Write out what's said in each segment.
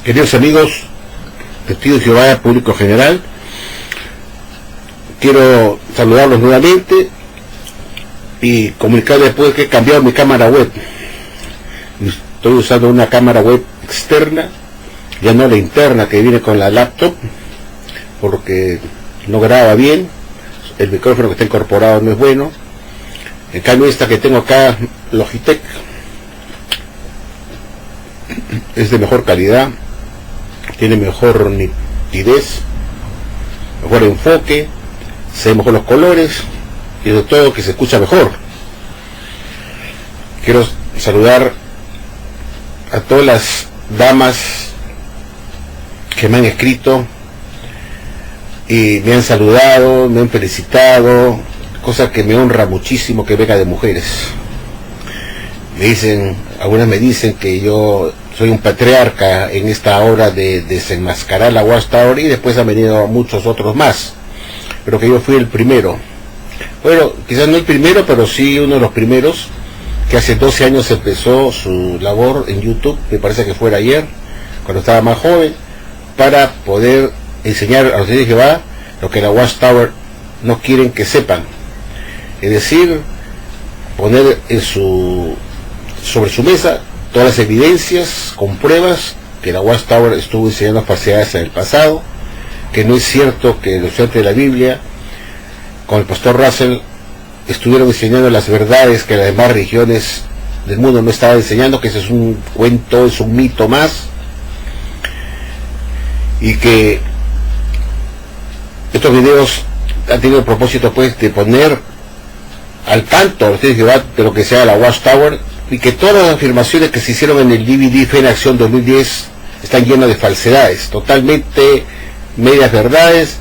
Queridos amigos, testigos de Jehová, público general, quiero saludarlos nuevamente y comunicarles después que he cambiado mi cámara web. Estoy usando una cámara web externa, ya no la interna que viene con la laptop, porque no graba bien, el micrófono que está incorporado no es bueno. En cambio esta que tengo acá, Logitech, es de mejor calidad, tiene mejor nitidez, mejor enfoque, se ven mejor los colores y de todo que se escucha mejor. Quiero saludar a todas las damas que me han escrito y me han saludado, me han felicitado, cosa que me honra muchísimo que venga de mujeres. Me dicen, algunas me dicen que yo soy un patriarca en esta obra de desenmascarar la Watchtower, y después han venido muchos otros más, pero que yo fui el primero. Bueno, quizás no el primero, pero sí uno de los primeros, que hace 12 años empezó su labor en YouTube, me parece que fue ayer, cuando estaba más joven, para poder enseñar a los testigos de Jehová lo que la Watchtower no quieren que sepan, es decir, poner sobre su mesa todas las evidencias con pruebas que la Watchtower estuvo enseñando falsedades en el pasado, que no es cierto que los estudiantes de la Biblia con el pastor Russell estuvieron enseñando las verdades que las demás religiones del mundo no estaban enseñando, que ese es un cuento, es un mito más, y que estos videos han tenido el propósito pues de poner al tanto a los testigos de Jehová de lo que sea la Watchtower, y que todas las afirmaciones que se hicieron en el DVD Fe en Acción 2010 están llenas de falsedades, totalmente medias verdades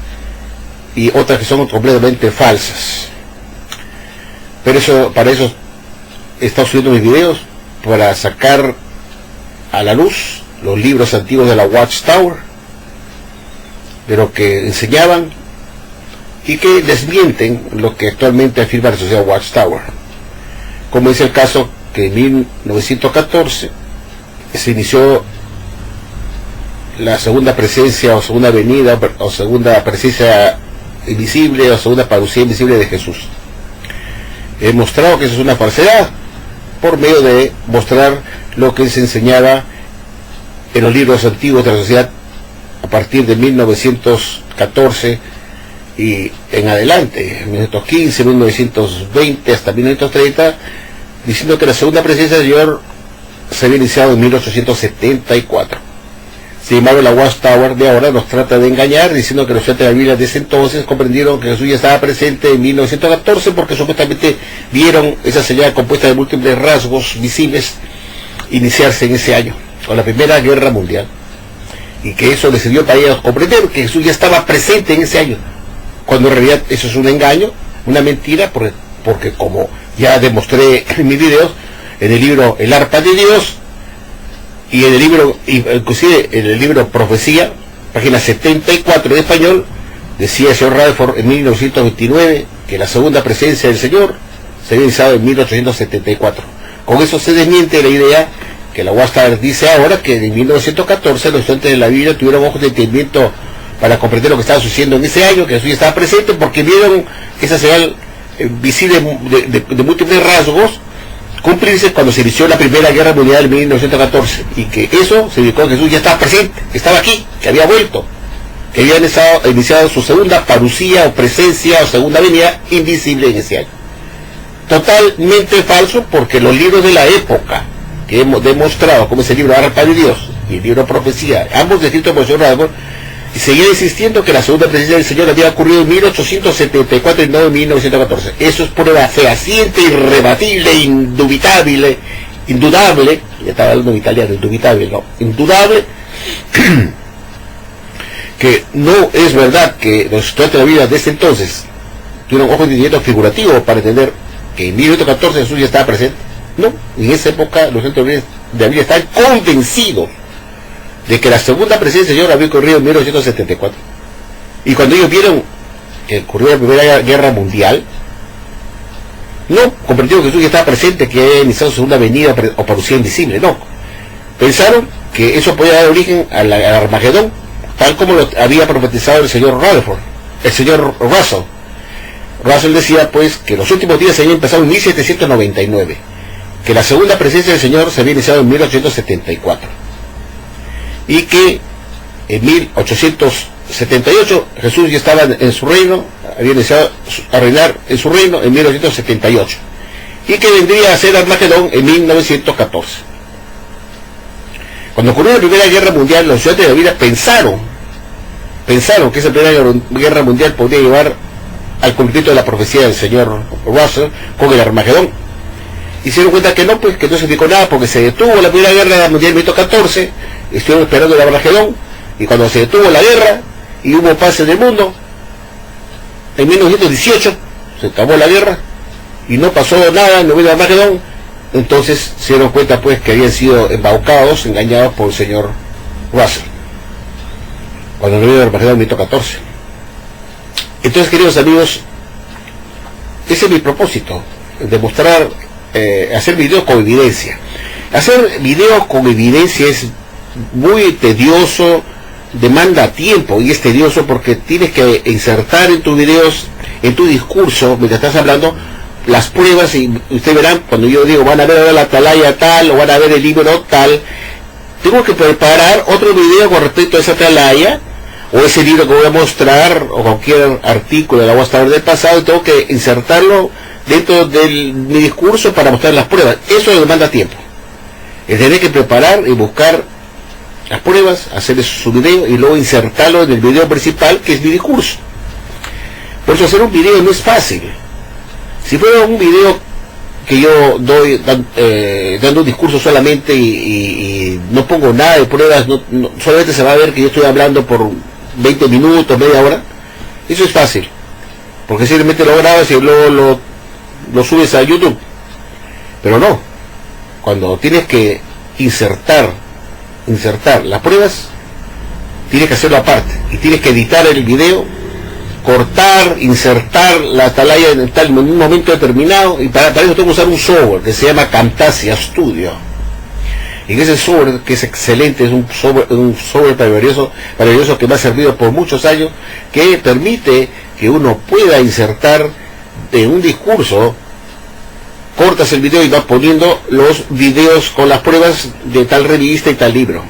y otras que son completamente falsas. Pero para eso he estado subiendo mis videos, para sacar a la luz los libros antiguos de la Watchtower, de lo que enseñaban y que desmienten lo que actualmente afirma la sociedad Watchtower, como es el caso que en 1914 se inició la segunda presencia o segunda venida o segunda presencia invisible o segunda parucía invisible de Jesús. He mostrado que eso es una falsedad por medio de mostrar lo que se enseñaba en los libros antiguos de la sociedad a partir de 1914 y en adelante, 1915, 1920 hasta 1930, diciendo que la segunda presencia del Señor se había iniciado en 1874. Sin embargo, la Watchtower de ahora nos trata de engañar, diciendo que los estudiantes de la Biblia de ese entonces comprendieron que Jesús ya estaba presente en 1914 porque supuestamente vieron esa señal compuesta de múltiples rasgos visibles iniciarse en ese año, con la Primera Guerra Mundial, y que eso les sirvió para ellos comprender que Jesús ya estaba presente en ese año, cuando en realidad eso es un engaño, una mentira, porque como ya demostré en mis videos, en el libro El Arpa de Dios, y en el libro, inclusive en el libro Profecía, página 74 en español, decía el señor Rutherford en 1929 que la segunda presencia del Señor se había iniciado en 1874. Con eso se desmiente la idea que la Watchtower dice ahora, que en 1914 los estudiantes de la Biblia tuvieron ojos de entendimiento para comprender lo que estaba sucediendo en ese año, que Jesús ya estaba presente porque vieron esa señal visible de múltiples rasgos cumplirse cuando se inició la Primera Guerra Mundial en 1914, y que eso significó que Jesús ya estaba presente, que estaba aquí, que había vuelto, que había iniciado su segunda parucía o presencia o segunda venida invisible en ese año. Totalmente falso, porque los libros de la época que hemos demostrado, como es el libro Arpa de Dios y el libro Profecía, ambos escritos por el señor Rutherford, y seguía insistiendo que la segunda presencia del Señor había ocurrido en 1874 y no en 1914. Eso es prueba fehaciente, irrebatible, indubitable, ya estaba hablando en italiano, indudable, que no es verdad que los estudiantes de la Biblia de ese entonces tuvieron ojos de entendimiento figurativo para entender que en 1914 Jesús ya estaba presente. No, en esa época los estudiantes de la Biblia estaban convencidos de que la segunda presencia del Señor había ocurrido en 1974. Y cuando ellos vieron que ocurrió la Primera Guerra Mundial, no comprendieron que Jesús ya estaba presente, que había iniciado su segunda venida o parucía invisible, no. Pensaron que eso podía dar origen al Armagedón, tal como lo había profetizado el señor Rutherford, el señor Russell. Russell decía pues que los últimos días se habían empezado en 1799, que la segunda presencia del Señor se había iniciado en 1874 y que en 1878 Jesús ya estaba en su reino, había iniciado a reinar en su reino en 1878 y que vendría a ser Armagedón en 1914. Cuando ocurrió la Primera Guerra Mundial, los estudiantes de la Biblia pensaron que esa Primera Guerra Mundial podría llevar al cumplimiento de la profecía del señor Russell con el Armagedón. Y se dieron cuenta que no, pues que no significó nada, porque se detuvo la Primera Guerra Mundial en 1914, estuvieron esperando el Armagedón, y cuando se detuvo la guerra y hubo paz en el mundo, en 1918 se acabó la guerra y no pasó nada, no hubo el Armagedón. Entonces se dieron cuenta pues que habían sido embaucados, engañados por el señor Russell, cuando no hubo el Armagedón en 1914. Entonces, queridos amigos, ese es mi propósito, demostrar, hacer videos con evidencia. Hacer videos con evidencia es muy tedioso, demanda tiempo, y es tedioso porque tienes que insertar en tus videos, en tu discurso, mientras estás hablando, las pruebas, y ustedes verán, cuando yo digo, van a ver ahora la atalaya tal, o van a ver el libro tal, tengo que preparar otro video con respecto a esa atalaya, o ese libro que voy a mostrar, o cualquier artículo de la voy a estar del pasado, y tengo que insertarlo dentro de mi discurso para mostrar las pruebas. Eso demanda tiempo. Tener que preparar y buscar las pruebas, hacer su video y luego insertarlo en el video principal, que es mi discurso. Por eso hacer un video no es fácil. Si fuera un video que yo doy dando un discurso solamente y no pongo nada de pruebas, solamente se va a ver que yo estoy hablando por 20 minutos, media hora, eso es fácil, porque simplemente lo grabas y luego lo subes a YouTube. Pero no, cuando tienes que insertar las pruebas, tienes que hacerlo aparte, y tienes que editar el video, cortar, insertar la atalaya en un momento determinado, y para eso tengo que usar un software que se llama Camtasia Studio. Y ese software, que es excelente, es un software maravilloso que me ha servido por muchos años, que permite que uno pueda insertar en un discurso, cortas el video y vas poniendo los videos con las pruebas de tal revista y tal libro.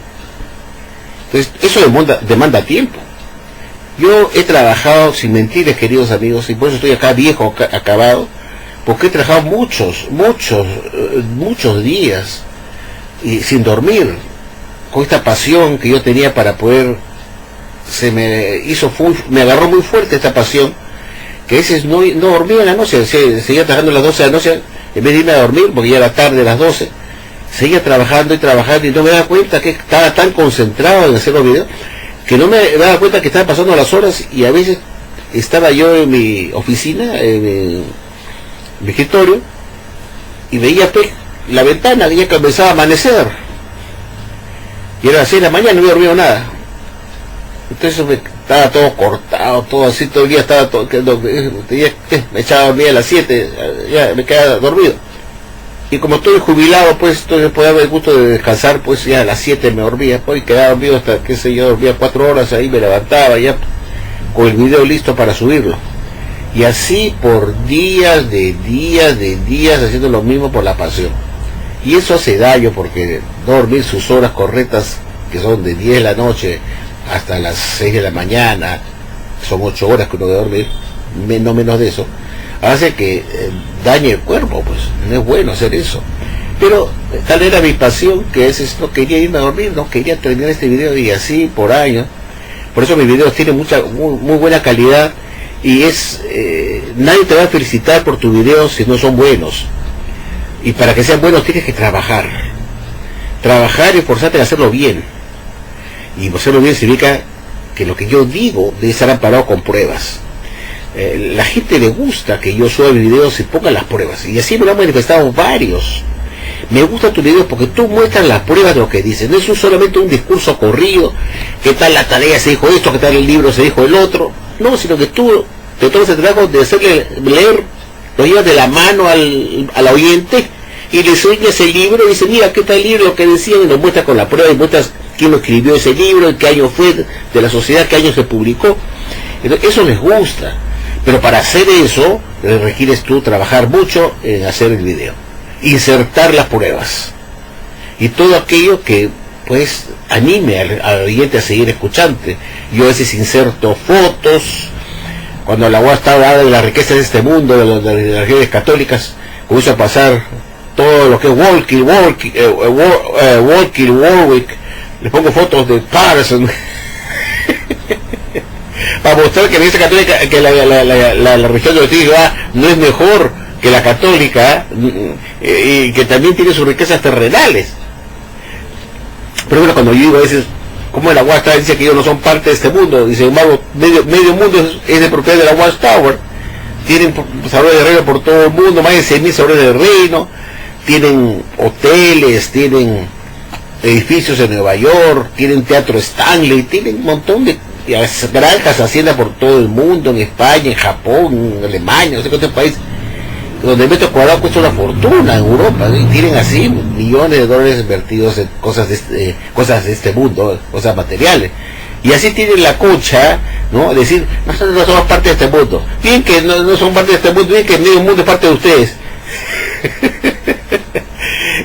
Entonces, eso demanda tiempo. Yo he trabajado, sin mentirles, queridos amigos, y por eso estoy acá viejo, acabado, porque he trabajado muchos días y sin dormir, con esta pasión que yo tenía para poder, me agarró muy fuerte esta pasión, que a veces no dormía en la noche, seguía trabajando a las 12 de la noche, en vez de irme a dormir, porque ya era tarde, a las 12, seguía trabajando y no me daba cuenta que estaba tan concentrado en hacer los videos, que no me daba cuenta que estaban pasando las horas, y a veces estaba yo en mi oficina, en mi escritorio, y veía la ventana, ya comenzaba a amanecer, y era las 6 de la mañana, no había dormido nada. Entonces estaba todo cortado, todo así, todo el día estaba todo, me echaba a dormir a las 7, ya me quedaba dormido. Y como estoy jubilado, pues entonces podía haber el gusto de descansar, pues ya a las 7 me dormía, pues, y quedaba dormido hasta, qué sé yo, dormía 4 horas, ahí me levantaba ya con el video listo para subirlo. Y así por días haciendo lo mismo por la pasión. Y eso hace daño, porque no dormir sus horas correctas, que son de 10 de la noche hasta las 6 de la mañana, son 8 horas que uno debe dormir, no menos de eso, hace que dañe el cuerpo, pues no es bueno hacer eso. Pero tal era mi pasión, que no quería irme a dormir, no quería terminar este video, y así por años. Por eso mis videos tienen muy buena calidad, y nadie te va a felicitar por tus videos si no son buenos. Y para que sean buenos tienes que trabajar y esforzarte en hacerlo bien. Y hacerlo bien significa que lo que yo digo debe estar amparado con pruebas. La gente le gusta que yo suba videos y ponga las pruebas, y así me lo han manifestado varios. Me gustan tus videos porque tú muestras las pruebas de lo que dices, no es solamente un discurso corrido, que tal la tarea se dijo esto, que tal el libro se dijo el otro, no, sino que tú te tomas el trabajo de hacerle leer, lo llevas de la mano al oyente, y le enseña ese libro y dice, mira, ¿qué tal el libro? Lo que decía, y lo muestra con la prueba y muestras quién lo escribió ese libro, en qué año fue, de la sociedad, qué año se publicó. Entonces, eso les gusta, pero para hacer eso requieres tú trabajar mucho en hacer el video, insertar las pruebas y todo aquello que pues anime al oyente a seguir escuchando. Yo a veces inserto fotos, cuando la UA está hablando de las riquezas de este mundo, de las religiones católicas, comienzo a pasar todo lo que es Warwick, le pongo fotos de Patterson para mostrar que la iglesia católica, que la religión de los testigos de Jehová no es mejor que la católica, y que también tiene sus riquezas terrenales. Pero bueno, cuando yo digo a veces, como la Watchtower dice que ellos no son parte de este mundo, y sin embargo medio mundo es de propiedad de la Watchtower, tienen sabores de reino por todo el mundo, más de 6.000 sabores de reino, tienen hoteles, tienen edificios en Nueva York, tienen teatro Stanley, tienen un montón de granjas, haciendas por todo el mundo, en España, en Japón, en Alemania, no sé cuántos países, donde el metro cuadrado cuesta una fortuna en Europa, ¿sí? Tienen así millones de dólares invertidos en cosas de este mundo, cosas materiales, y así tienen la cucha, ¿no? Decir, nosotros no somos parte de este mundo, bien que no son parte de este mundo, bien que medio mundo es parte de ustedes.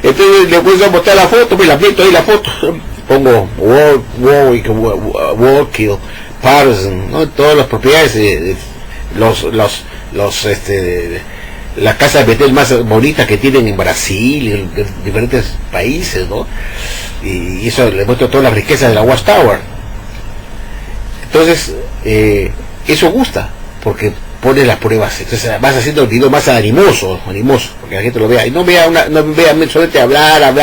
Entonces le puedo mostrar la foto, me la meto ahí la foto, pongo Warwick, Patterson, ¿no? Todas las propiedades, las casas de Betel más bonitas que tienen en Brasil y en diferentes países, ¿no? Y eso le muestro todas las riquezas de la Watchtower. Entonces eso gusta porque pone las pruebas. Entonces vas haciendo el video más animoso, porque la gente lo vea y no vea solamente hablar,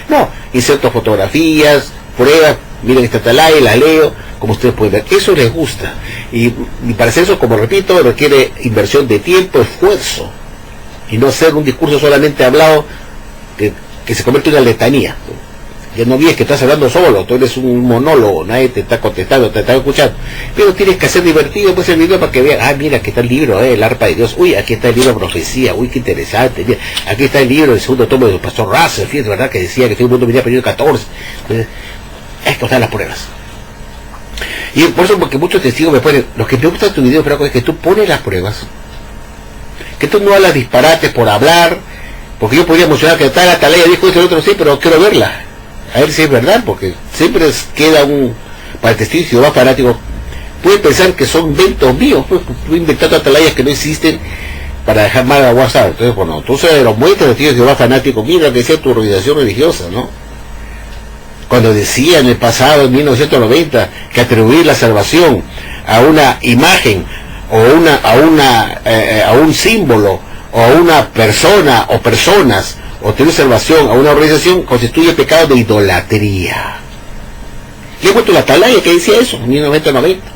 no, inserto fotografías, pruebas, miren esta atalaya, la leo, como ustedes pueden ver. Eso les gusta, y para hacer eso, como repito, requiere inversión de tiempo, esfuerzo, y no hacer un discurso solamente hablado que se convierte en una letanía. Ya no vienes que estás hablando solo, tú eres un monólogo, nadie te está contestando, te está escuchando, pero tienes que hacer divertido pues el video para que vean, mira, aquí está el libro, el arpa de Dios, uy, aquí está el libro de profecía, uy, qué interesante, mira, aquí está el libro del segundo tomo del pastor Russell, fíjate, ¿verdad? Que decía que todo el mundo venía a pedir 14. Entonces, esto están las pruebas. Y por eso, porque muchos testigos me ponen, lo que me gusta de tu video, Franco, es que tú pones las pruebas, que tú no hablas disparates por hablar, porque yo podría emocionar que tal atalaya dijo esto y otro, sí, pero quiero verla, a ver si es verdad, porque siempre queda para el testigo de Jehová fanático, puede pensar que son inventos míos, pues, inventando atalayas que no existen para dejar mal a WhatsApp. Entonces, bueno, tú se lo muestras al testigo de Jehová fanático, mira que sea tu organización religiosa, ¿no? Cuando decía en el pasado, en 1990, que atribuir la salvación a una imagen o a un símbolo o a una persona o personas, o tener salvación a una organización, constituye pecado de idolatría. Yo he puesto la atalaya que decía eso en 1990,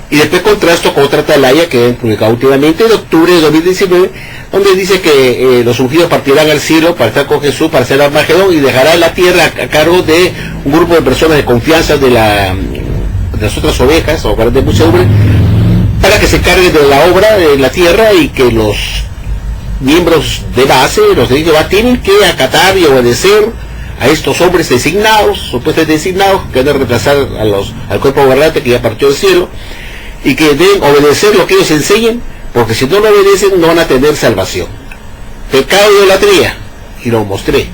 y después contrasto con otra atalaya que he publicado últimamente en octubre de 2019, donde dice que los ungidos partirán al cielo para estar con Jesús, para hacer Armagedón, y dejará la tierra a cargo de un grupo de personas de confianza de las otras ovejas o de muchedumbre, para que se carguen de la obra de la tierra, y que los miembros de base, los de Jehová, tienen que acatar y obedecer a estos hombres designados, supuestamente designados, que van a reemplazar al cuerpo gobernante que ya partió del cielo, y que deben obedecer lo que ellos enseñen, porque si no lo obedecen no van a tener salvación. Pecado de idolatría, y lo mostré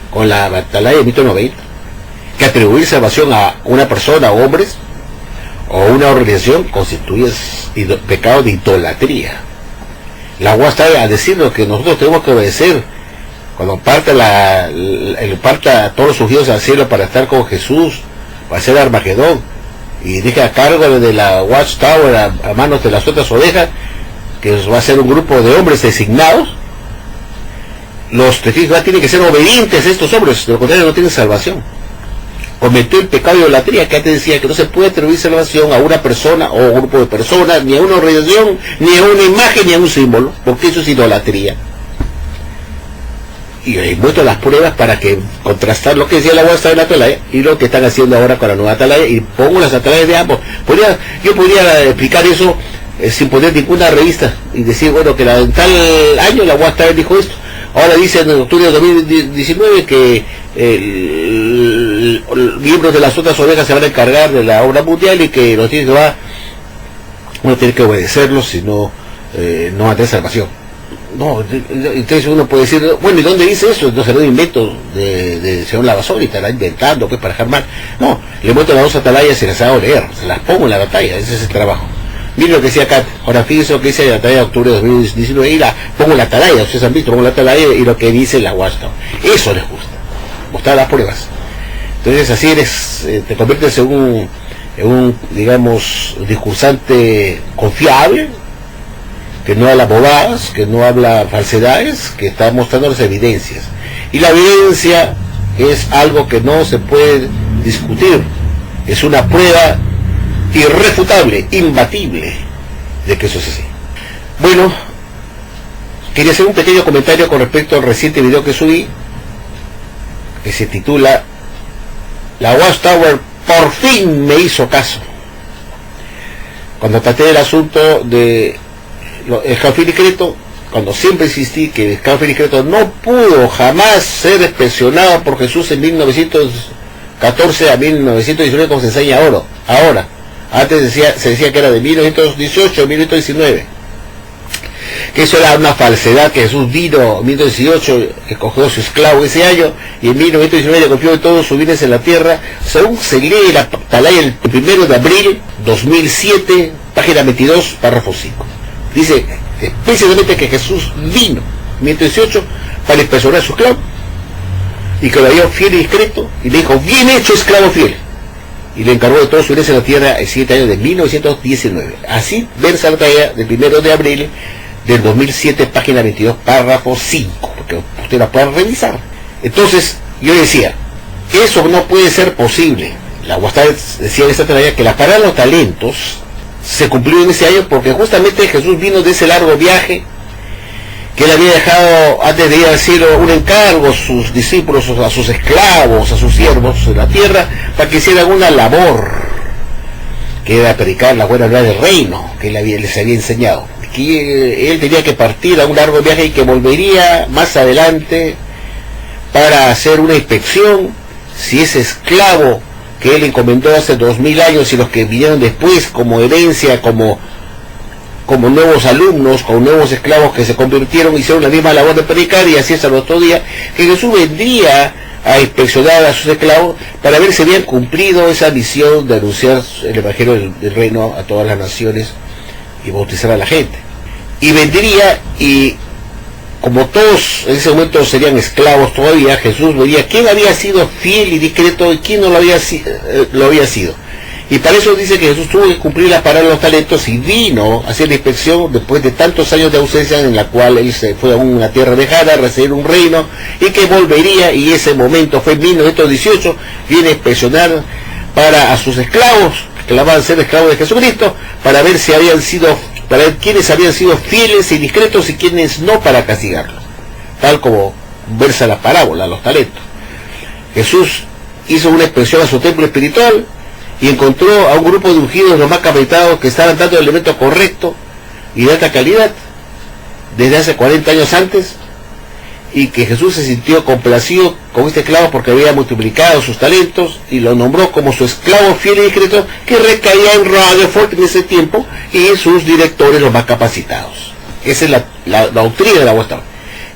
con la atalaya de 1990, que atribuir salvación a una persona o hombres o una organización constituye pecado de idolatría. La UA está a decirnos que nosotros tenemos que obedecer cuando parta todos los ungidos al cielo para estar con Jesús, para hacer Armagedón, y deja a cargo de la Watchtower a manos de las otras ovejas, que va a ser un grupo de hombres designados. Los testigos tienen que ser obedientes a estos hombres, de lo contrario no tienen salvación. Cometió el pecado de idolatría, que antes decía que no se puede atribuir salvación a una persona o un grupo de personas, ni a una organización, ni a una imagen, ni a un símbolo, porque eso es idolatría. Y muestro las pruebas para que contrastar lo que decía la Watchtower de la atalaya y lo que están haciendo ahora con la nueva atalaya, y pongo las atalayas de ambos. Yo podría explicar eso sin poner ninguna revista y decir, bueno, que en tal año la Watchtower dijo esto, Ahora dice en octubre de 2019 que miembros de las otras ovejas se van a encargar de la obra mundial y que los tienen que uno tiene que obedecerlos, si no, no va a tener salvación. No, entonces uno puede decir, bueno, ¿y dónde dice eso? Entonces no invento de señor Lavasol y estará inventando pues para dejar mal. No, le muestro las dos atalayas y las hago leer, se las pongo en la batalla, ese es el trabajo. Miren lo que decía Kat, ahora fíjense lo que dice la batalla de octubre de 2019 y la pongo en la atalaya, ustedes han visto, pongo la atalaya y lo que dice la Watchtower. Eso les gusta, mostrar las pruebas. Entonces así eres, te conviertes en un, digamos, discursante confiable, que no habla bobadas, que no habla falsedades, que está mostrando las evidencias. Y la evidencia es algo que no se puede discutir, es una prueba irrefutable, imbatible, de que eso es así. Bueno, quería hacer un pequeño comentario con respecto al reciente video que subí, que se titula "La Watchtower por fin me hizo caso", cuando traté el asunto de esclavo discreto, cuando siempre insistí que el esclavo discreto no pudo jamás ser expresionado por Jesús en 1914 a 1919 como se enseña ahora. Antes se decía que era de 1918 a 1919, que eso era una falsedad, que Jesús vino en 1918, escogió a su esclavo ese año, y en 1919 le confió de todos sus bienes en la tierra, según se lee la atalaya el 1 de abril 2007, página 22, párrafo 5. Dice específicamente que Jesús vino en 1918 para expresionar a su esclavo, y que lo había fiel y discreto, y le dijo, bien hecho esclavo fiel, y le encargó de todos sus bienes en la tierra el 7 año de 1919. Así versa la talla del 1 de abril del 2007, página 22, párrafo 5, porque usted la puede revisar. Entonces, yo decía, eso no puede ser posible. La Watchtower decía en esta talla que la parábola de los talentos se cumplió en ese año porque justamente Jesús vino de ese largo viaje, que él había dejado antes de ir al cielo un encargo a sus discípulos, a sus esclavos, a sus siervos en la tierra, para que hicieran una labor, que era predicar la buena nueva del reino que él les había enseñado, que él tenía que partir a un largo viaje y que volvería más adelante para hacer una inspección si ese esclavo que él encomendó hace 2000 años y los que vinieron después como herencia, como nuevos alumnos, como nuevos esclavos que se convirtieron, hicieron la misma labor de predicar, y así hasta el otro día, que Jesús vendría a inspeccionar a sus esclavos para ver si habían cumplido esa misión de anunciar el evangelio del reino a todas las naciones y bautizar a la gente. Y vendría, y como todos en ese momento serían esclavos todavía, Jesús vería quién había sido fiel y discreto y quién no lo había sido. Y para eso dice que Jesús tuvo que cumplir la parábola de los talentos y vino a hacer la inspección después de tantos años de ausencia, en la cual él se fue a una tierra lejana a recibir un reino, y que volvería, y ese momento fue en 1918, viene a inspeccionar para a sus esclavos, que la van a ser esclavos de Jesucristo, para ver si para ver quiénes habían sido fieles y discretos y quiénes no, para castigarlos, tal como versa la parábola, los talentos. Jesús hizo una inspección a su templo espiritual y encontró a un grupo de ungidos, los más capacitados, que estaban dando el elemento correcto y de alta calidad desde hace 40 años antes, y que Jesús se sintió complacido con este esclavo porque había multiplicado sus talentos y lo nombró como su esclavo fiel y discreto, que recaía en Rutherford en ese tiempo y sus directores los más capacitados. Esa es la doctrina de la Watchtower,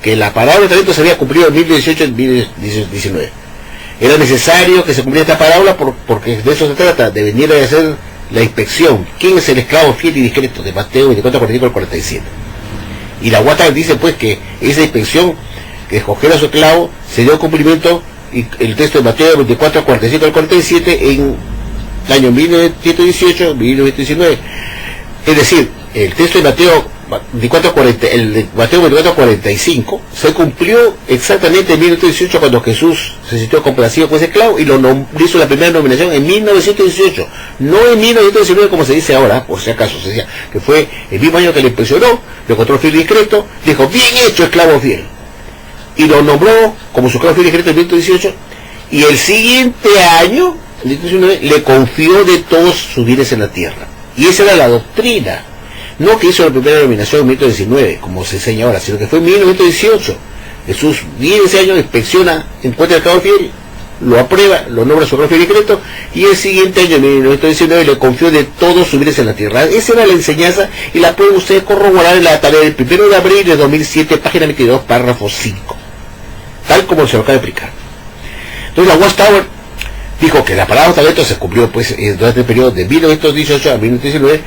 que la parábola de talentos se había cumplido en 2018 y 2019. Era necesario que se cumpliera esta parábola porque de eso se trata, de venir a hacer la inspección. ¿Quién es el esclavo fiel y discreto? De Mateo 24, 45 al 47. Y la Watchtower dice pues que esa inspección, que escoger a su esclavo, se dio cumplimiento, y el texto de Mateo 24, 45 al 47 en el año 1918, 1919. Es decir, el texto de Mateo 24, 40, el de Mateo 24, 45 se cumplió exactamente en 1918, cuando Jesús se sintió complacido con ese esclavo y hizo la primera nominación en 1918, no en 1919 como se dice ahora, por si acaso se decía que fue el mismo año que le impresionó, lo encontró fiel y discreto, dijo, bien hecho esclavo fiel, y lo nombró como su esclavo fiel y discreto en 1918, y el siguiente año, en 1919, le confió de todos sus bienes en la tierra. Y esa era la doctrina, no que hizo la primera nominación en 1919, como se enseña ahora, sino que fue en 1918, Jesús viene ese año, inspecciona, encuentra el esclavo fiel, lo aprueba, lo nombra su fiel y decreto, y el siguiente año, en 1919, le confió de todos sus bienes en la tierra. Esa era la enseñanza, y la pueden ustedes corroborar en la tarea del 1 de abril de 2007, página 22, párrafo 5, tal como se lo acaba de explicar. Entonces la Watchtower dijo que la palabra talento se cumplió pues durante el periodo de 1918 a 1919,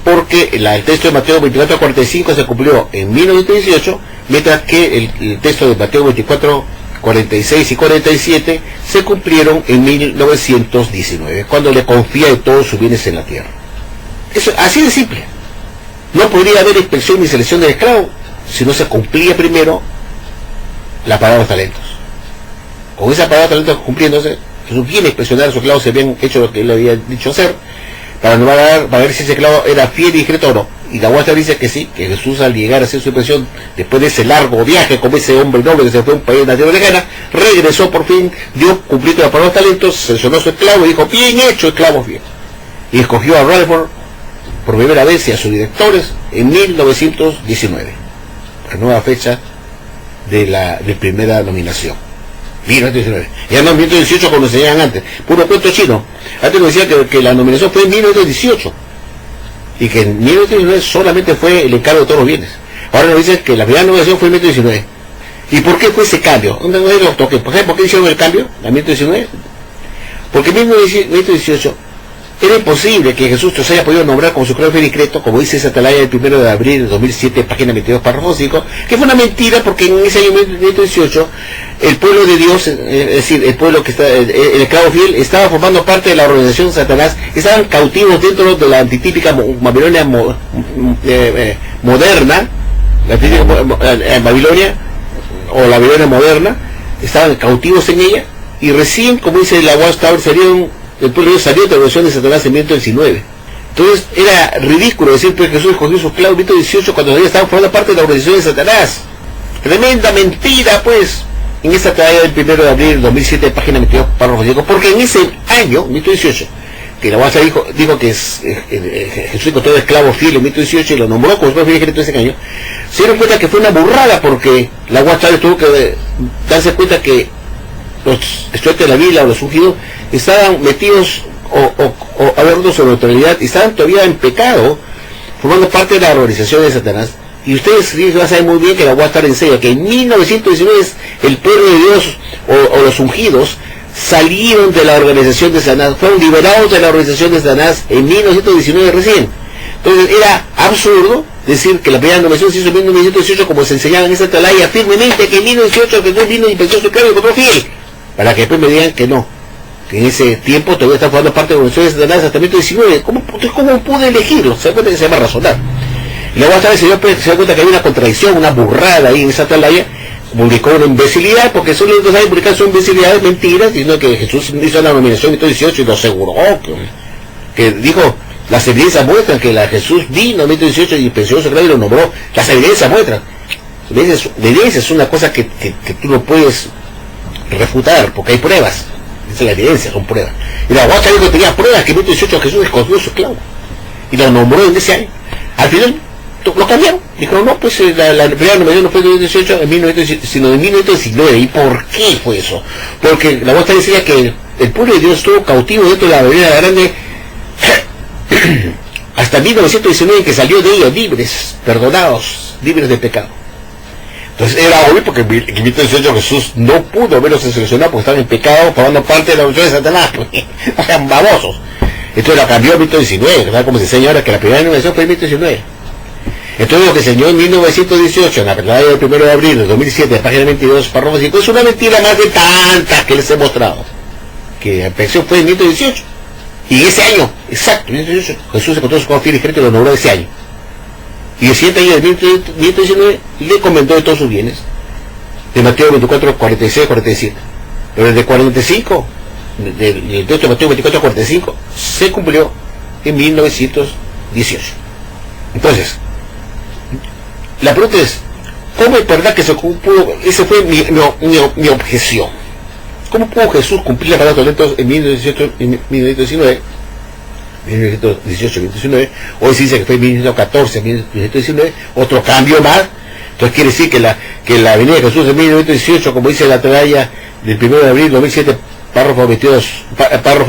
porque el texto de Mateo 24 a 45 se cumplió en 1918, mientras que el texto de Mateo 24, 46 y 47 se cumplieron en 1919, cuando le confía de todos sus bienes en la tierra. Eso, así de simple. No podría haber inspección ni selección del esclavo si no se cumplía primero la palabra talentos. Con esa palabra talentos cumpliéndose, Jesús viene a inspeccionar a su esclavo si habían hecho lo que él había dicho hacer, para ver si ese esclavo era fiel y discreto o no. Y la Watchtower dice que sí, que Jesús, al llegar a hacer su inspección, después de ese largo viaje como ese hombre noble que se fue a un país de la lejana, regresó por fin, dio cumplido la palabra talentos, seleccionó a su esclavo y dijo: bien hecho, esclavo fiel. Y escogió a Rutherford por primera vez y a sus directores en 1919, la nueva fecha de la primera nominación. 1919. Ya no en 1918 como nos enseñaban antes, puro cuento chino. Antes nos decía que la nominación fue en 1918 y que en 1919 solamente fue el encargo de todos los bienes. Ahora nos dicen que la primera nominación fue en 1919. ¿Y por qué fue ese cambio? ¿Dónde lo toqué? ¿Por qué hicieron el cambio en 1919? Porque en 1918 era imposible que Jesús se haya podido nombrar como su esclavo fiel y discreto, como dice esa atalaya del 1 de abril de 2007, página 22, párrafo 5, que fue una mentira, porque en ese año 1918 el pueblo de Dios, es decir, el pueblo que está, el esclavo fiel, estaba formando parte de la organización de Satanás, estaban cautivos dentro de la antitípica Babilonia moderna, la antitípica Babilonia, o la Babilonia moderna, estaban cautivos en ella, y recién, como dice la Watchtower, el pueblo de Dios salió de la organización de Satanás en 1919. Entonces era ridículo decir que Jesús escogió su esclavo en 1918 cuando todavía estaban formando parte de la organización de Satanás. Tremenda mentira, pues, en esta tarea del 1 de abril de 2007, página 22, párrafo 5, porque en ese año, 1918, que la Watchtower dijo que Jesús encontró el esclavo fiel en 1918 y lo nombró como esclavo fiel en ese año, se dieron cuenta que fue una burrada, porque la Watchtower tuvo que darse cuenta que los estudiantes de la Biblia o los ungidos estaban metidos o hablando sobre neutralidad y estaban todavía en pecado, formando parte de la organización de Satanás. Y ustedes van a saber muy bien que la Watchtower enseña que en 1919 el pueblo de Dios o los ungidos salieron de la organización de Satanás, fueron liberados de la organización de Satanás en 1919 recién. Entonces era absurdo decir que la primera nominación se hizo en 1918, como se enseñaba en esta atalaya firmemente, que en 1918 Jesús vino y pensó su esclavo y encontró fiel, para que después me digan que no, que en ese tiempo todavía está formando parte de la organización de Satanás hasta 1919. ¿Cómo pude elegirlo? Se da cuenta que se llama razonar. Y la Watchtower se da cuenta que hay una contradicción, una burrada ahí en esa atalaya, publicó una imbecilidad, porque solo los que saben publicar son imbecilidades, mentiras, diciendo que Jesús hizo la nominación en 1918 y lo aseguró, que dijo, las evidencias muestran que Jesús vino en 1918 y pensó su esclavo y lo nombró. Las evidencias muestran. La evidencia es una cosa que tú no puedes refutar, porque hay pruebas. Esa es la evidencia, son pruebas. Y la Watchtower dijo que tenía pruebas que en 1918 Jesús escogió su esclavo y lo nombró en ese año. Al final lo cambiaron, dijeron no, pues la primera nominación no fue en 1918 sino en 1919. ¿Y por qué fue eso? Porque la Watchtower decía que el pueblo de Dios estuvo cautivo dentro de la Babilonia Grande hasta 1919, que salió de ella libres, perdonados, libres de pecado. Entonces era obvio, porque en 1918 Jesús no pudo verlos seleccionados porque estaban en pecado, formando parte de la organización de Satanás, o sea, babosos. Entonces la cambió en 1919, ¿verdad? Como se enseña ahora que la primera nominación fue en 1919. Entonces lo que enseñó en 1918, en la verdad del 1 de abril de 2007, página 22, párrafo 5, es una mentira más de tantas que les he mostrado. Que la inspección fue en 1918. Y ese año, exacto, 1918, Jesús encontró su esclavo fiel y discreto y lo nombró ese año. Y el siguiente año de 1919 le encomendó de todos sus bienes. De Mateo 24, 46, 47. Pero desde 45, del texto de Mateo 24, 45, se cumplió en 1918. Entonces, la pregunta es, ¿cómo es verdad que se pudo? Esa fue mi objeción. ¿Cómo pudo Jesús cumplir la palabra de talentos en 1919? 1918, 1919, hoy se dice que fue en 1914, 1919, otro cambio más, Entonces quiere decir que la venida de Jesús en 1918, como dice la atalaya del 1 de abril de 2007, párrafo 22,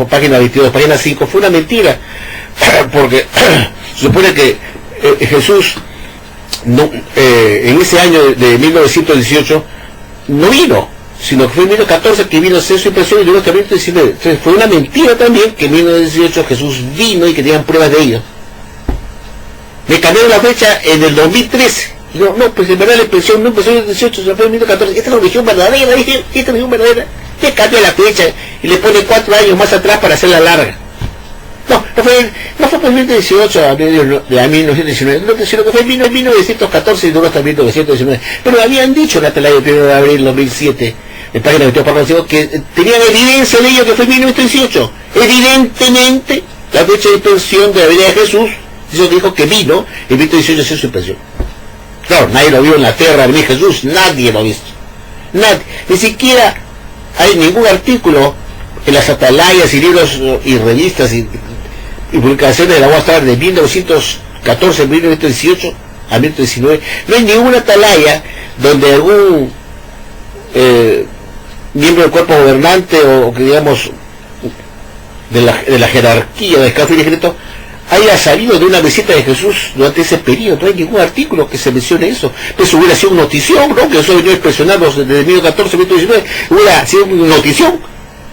página 22, página 5, fue una mentira, porque se supone que Jesús no, en ese año de 1918 no vino, sino que fue en 1914 que vino a hacer su impresión y luego hasta 1919. Entonces fue una mentira también que en 1918 Jesús vino y que tenían pruebas de ello. Me cambiaron la fecha en el 2013. Y no, pues en verdad la impresión no empezó en el 18, se fue en 1914. Esta es la religión verdadera, dije, esta es la religión verdadera. Le cambia la fecha y le pone 4 años más atrás para hacerla larga. No fue por 1918 a 1919, sino que fue en 1914 y duró hasta 1919. Pero habían dicho en la atalaya del 1 de abril de 2007, en página 22 para que tenían evidencia de ello que fue en 1918. Evidentemente, la fecha de impresión de la venida de Jesús, eso dijo que vino en 1918 a hacer su impresión. Claro, nadie lo vio en la tierra venir Jesús, nadie lo ha visto. Nadie, ni siquiera hay ningún artículo en las atalayas y libros y revistas y publicaciones de la UASTAR de 1914 a 1918 a 1919, no hay ninguna atalaya donde algún miembro del cuerpo gobernante o que digamos de la jerarquía de esclavo y decreto haya salido de una visita de Jesús durante ese periodo. No hay ningún artículo que se mencione eso. Pues hubiera sido una notición, ¿no? Que eso venía a expresionarnos desde 1914 a 1919, hubiera sido una notición.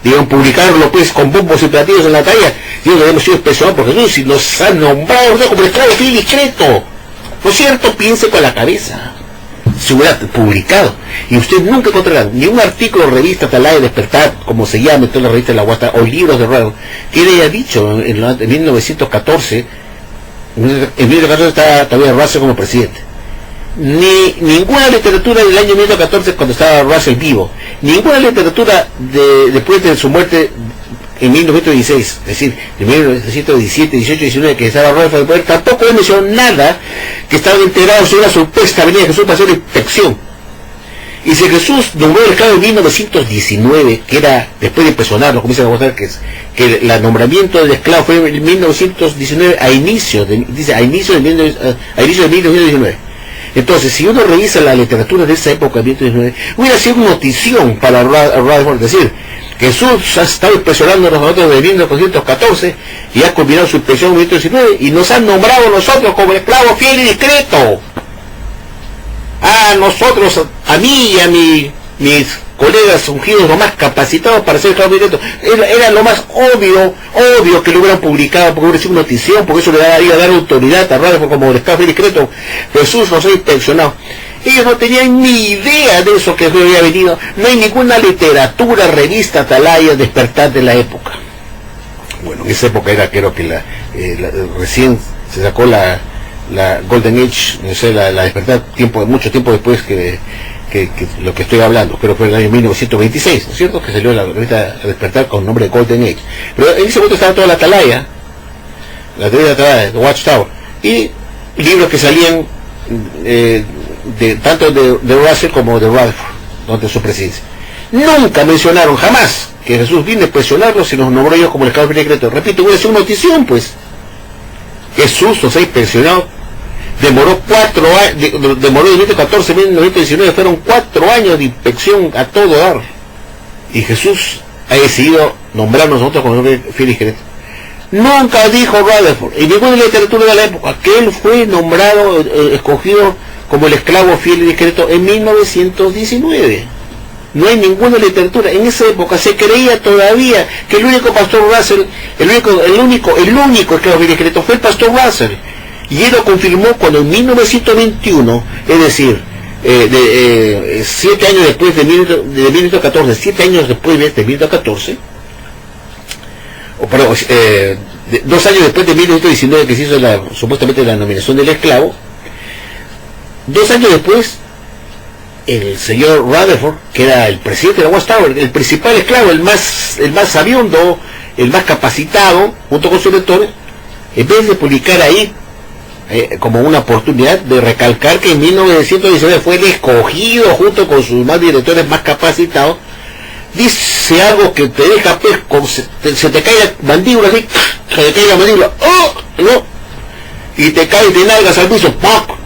Digamos, publicarlo pues con bombos y platillos en la talla, digo que hemos sido expresionados por Jesús y nos han nombrado, ¿no?, como el esclavo fiel y discreto. ¿No es cierto? Piense con la cabeza. Se hubiera publicado y usted nunca encontrará ni un artículo, revista, atalaya, despertar, como se llama en todas las revistas de la UASTA, o libros de radio, que él haya dicho en 1914, en 1914 estaba todavía Russell como presidente. Ni ninguna literatura del año 1914 cuando estaba Russell vivo, ninguna literatura después de su muerte en 1916, es decir, en 1917, 18, 19, que estaba Russell de poder, tampoco mencionó nada que estaban integrados en una supuesta venida de Jesús para hacer una inspección. Y si Jesús nombró el esclavo en 1919, que era después de impresionarlo, como dice la voz, que el nombramiento del esclavo fue en 1919 a inicio de 1919. Entonces, si uno revisa la literatura de esa época, 1919, hubiera sido una notición para Rutherford decir: Jesús ha estado impresionando a nosotros desde 1914 y ha culminado su impresión en 1919 y nos han nombrado nosotros como esclavos fiel y discreto. A nosotros, a mí y a mis colegas ungidos, lo más capacitados para ser esclavos discretos. Era lo más obvio que lo hubieran publicado, porque hubiera sido una notición, porque eso le iba a dar autoridad a Rutherford como el esclavo fiel y discreto. Jesús nos ha inspeccionado. Ellos no tenían ni idea de eso que había venido. No hay ninguna literatura, revista, atalaya, despertar de la época. Bueno, en esa época era, creo que recién se sacó la Golden Age, no sé, la despertar, mucho tiempo después que lo que estoy hablando, creo que fue en el año 1926, ¿no es cierto? Que salió la revista Despertar con nombre de Golden Age. Pero en ese momento estaba toda la atalaya, la teoría de atalaya, The Watchtower, y libros que salían tanto de Russell como de Rutherford, donde su presidencia. Nunca mencionaron jamás que Jesús vino a presionarlos y nos nombró ellos como el esclavo secreto. Repito, hubiera sido una notición, pues. Jesús nos ha impresionado. Demoró 4 años, demoró de 1914 a 1919, fueron 4 años de inspección a todo dar. Y Jesús ha decidido nombrarnos nosotros como fiel y discreto. Nunca dijo Rutherford, en ninguna literatura de la época, que él fue nombrado, escogido como el esclavo fiel y discreto en 1919. No hay ninguna literatura. En esa época se creía todavía que el único pastor Russell, el único esclavo fiel y discreto fue el pastor Russell. Y él lo confirmó cuando en 1921, es decir, 7 años después de 1914, 7 años después de 1914, o perdón, 2 años después de 1919 que se hizo supuestamente la nominación del esclavo, 2 años después, el señor Rutherford, que era el presidente de la Watchtower, el principal esclavo, el más sabiondo, el más capacitado, junto con sus lectores, en vez de publicar ahí como una oportunidad de recalcar que en 1919 fue el escogido junto con sus más directores más capacitados, dice algo que te deja pues, se te cae la mandíbula así, se te cae la mandíbula, ¡oh! ¿No? Y te caes de nalgas al piso, ¡poc!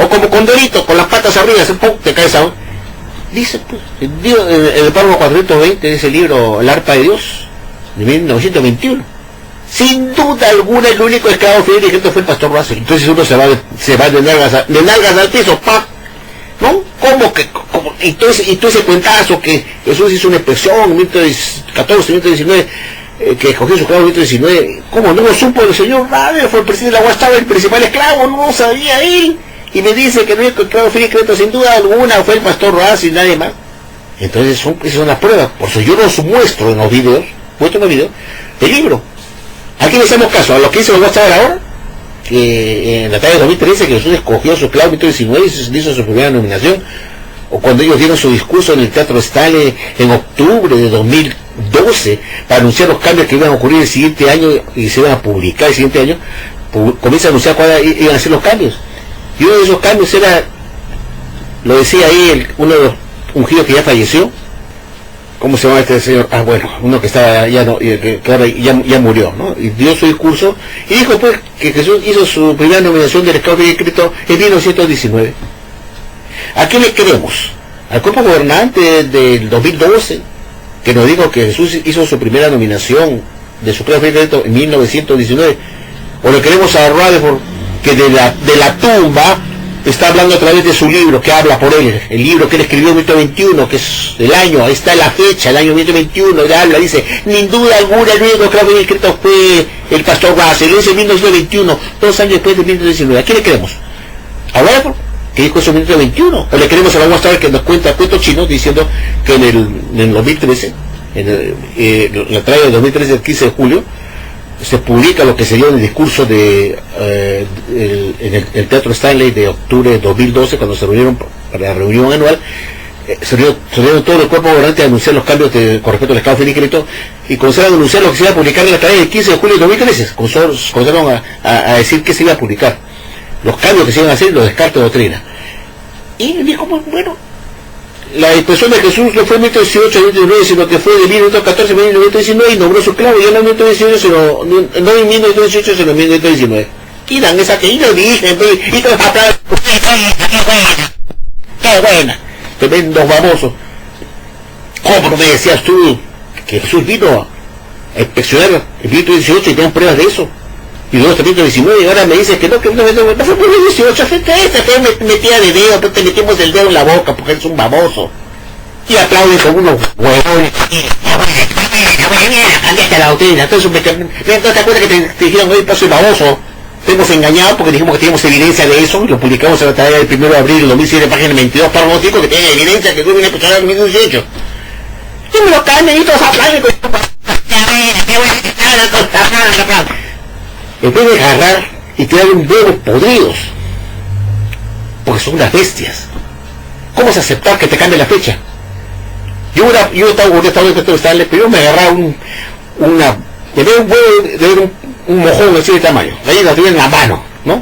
O como Condorito, con las patas arriba, te caes a... Dice, pues, en el párrafo 420 de ese libro, El arpa de Dios, de 1921. Sin duda alguna, el único esclavo fiel y discreto fue el pastor Russell. Entonces uno se va de nalgas al piso, ¡pap! ¿No? ¿Cómo que? Y todo ese cuentazo que Jesús hizo una expresión en 1914, 1919, que escogió su esclavo en 1919, ¿cómo no lo supo el señor Russell? Fue el presidente de la UAS, el principal esclavo, no lo sabía él. Y me dice que el único esclavo fiel y discreto, sin duda alguna, fue el pastor Russell y nadie más. Entonces esas son las pruebas. Por eso yo los muestro en los videos, el libro. Aquí le hacemos caso a lo que hizo el WhatsApp ahora, que en la tarde de 2013, que Jesús escogió a su esclavo en 1919 y hizo su primera nominación, o cuando ellos dieron su discurso en el Teatro Stanley en octubre de 2012 para anunciar los cambios que iban a ocurrir el siguiente año y se iban a publicar el siguiente año, comienza a anunciar cuáles iban a ser los cambios. Y uno de esos cambios era, lo decía ahí uno de los ungidos que ya falleció. ¿Cómo se llama este señor? Ah, bueno, uno que estaba ya no, que ahora ya murió, ¿no? Y dio su discurso y dijo pues que Jesús hizo su primera nominación del esclavo fiel y discreto en 1919. ¿A qué le creemos? ¿Al cuerpo gobernante del 2012 que nos dijo que Jesús hizo su primera nominación de su esclavo fiel y discreto en 1919? ¿O le creemos a Rutherford que de la tumba está hablando a través de su libro, que habla por él, el libro que él escribió en 1921, que es el año, ahí está la fecha, el año 1921, él habla, dice, sin duda alguna el único esclavo fiel y discreto fue el pastor Russell, lo dice en 1921, 2 años después de 1919. ¿A quién le creemos? ¿A Rutherford, que dijo eso en 1921? ¿O le creemos a la UAS que nos cuenta cuentos chinos diciendo que en el 2013, la trae del 2013, el 15 de julio, se publica lo que se dio en el discurso en el Teatro Stanley de octubre de 2012, cuando se reunieron para la reunión anual, se reunieron todo el cuerpo gobernante a anunciar los cambios con respecto al esclavo fiel y discreto, y comenzaron a anunciar lo que se iba a publicar en la tarde del 15 de julio de 2013, comenzaron a decir que se iba a publicar, los cambios que se iban a hacer y los descartes de doctrina. Y dijo, bueno, la expresión de Jesús no fue en 1918 a 1919, sino que fue de 1914 a 1919 y nombró su esclavo, y no en 1918, no en 1918, sino en 1919. Y dan esa que y lo dije, y todos aplauden. ¡Qué buena! Tremendos babosos. ¿Cómo me decías tú que Jesús vino a inspeccionar en 1918 y tenemos pruebas de eso? Y luego hasta 1919, y ahora me dices que no fue por 1918, esta fue metida de dedo, no te metimos el dedo en la boca porque eres un baboso. Y aplauden como unos huevones. Cambiaste la doctrina. Entonces, ¿no te acuerdas que te dijeron, oye, soy baboso? Te hemos engañado porque dijimos que teníamos evidencia de eso, y lo publicamos en la tarea del 1 de abril de 2007, página 22, párrafo 5, que tiene evidencia que tú vienes a escuchar en 2018. Y me lo cambian y todos aplauden. En vez de agarrar y tirar un huevos podridos, porque son unas bestias. ¿Cómo es aceptar que te cambie la fecha? Yo estaba en el Teatro Stanley, pero yo me agarraba un mojón así de tamaño, ahí lo tenía en la mano, ¿no?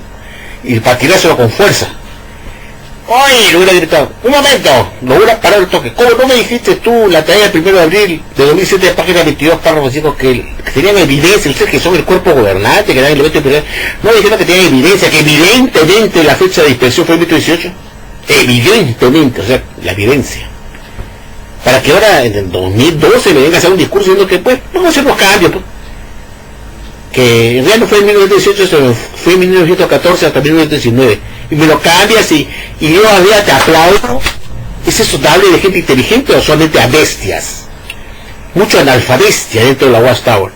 Y para tirárselo con fuerza. ¡Oye! Le hubiera gritado, ¡un momento! Lo hubiera parado el toque. ¿Cómo no me dijiste tú la tarea del 1 de abril de 2007, página 22, párrafo 5, que tenían evidencia, ustedes que son el cuerpo gobernante, que dan el evento imperial? ¿No dijeron que tenían evidencia, que evidentemente la fecha de dispersión fue el 2018? Evidentemente, o sea, la evidencia. Para que ahora, en el 2012, me venga a hacer un discurso diciendo que, pues, vamos a hacer los cambios, pues. Que en realidad no fue en 1918, sino fue en 1914 hasta 1919. Y me lo cambias y yo a día te aplaudo. ¿Es eso dable de gente inteligente o solamente a bestias? Mucho analfabestia dentro de la Watchtower.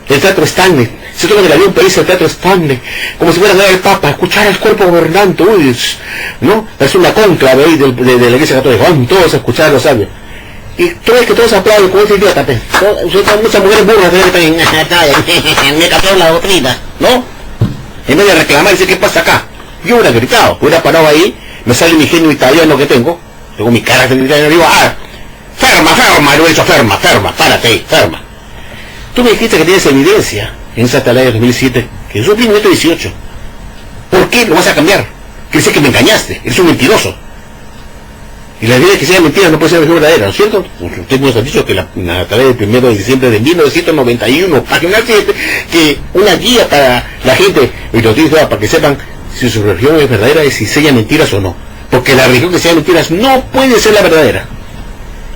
El Teatro Stanley, se toca del avión para irse al Teatro Stanley, como si fuera a ver al Papa, escuchar al cuerpo gobernante, uy, ¿no? Es una cónclave ahí de la Iglesia Católica, van todos a escuchar a los sabios. Y tú ves que todos aplauden como ese idiota, pues. Muchas mujeres burras que me cambiaron la doctrina, ¿no? En vez de reclamar y decir, ¿qué pasa acá? Yo hubiera gritado, hubiera parado ahí, me sale mi genio italiano que tengo mi carácter italiano, digo, ferma, le he dicho, ferma, párate ahí, ferma. Tú me dijiste que tienes evidencia en esa tarea de 2007, que eso vino en 2018. ¿Por qué lo vas a cambiar? Quiere decir que me engañaste, eres un mentiroso. Y la idea de que sea mentira no puede ser verdadera, ¿no es cierto? Usted nos ha dicho que la tarea del 1 de diciembre de 1991, página 7, que una guía para la gente, y los dice para que sepan, si su religión es verdadera es si enseña mentiras o no, porque la religión que enseña mentiras no puede ser la verdadera.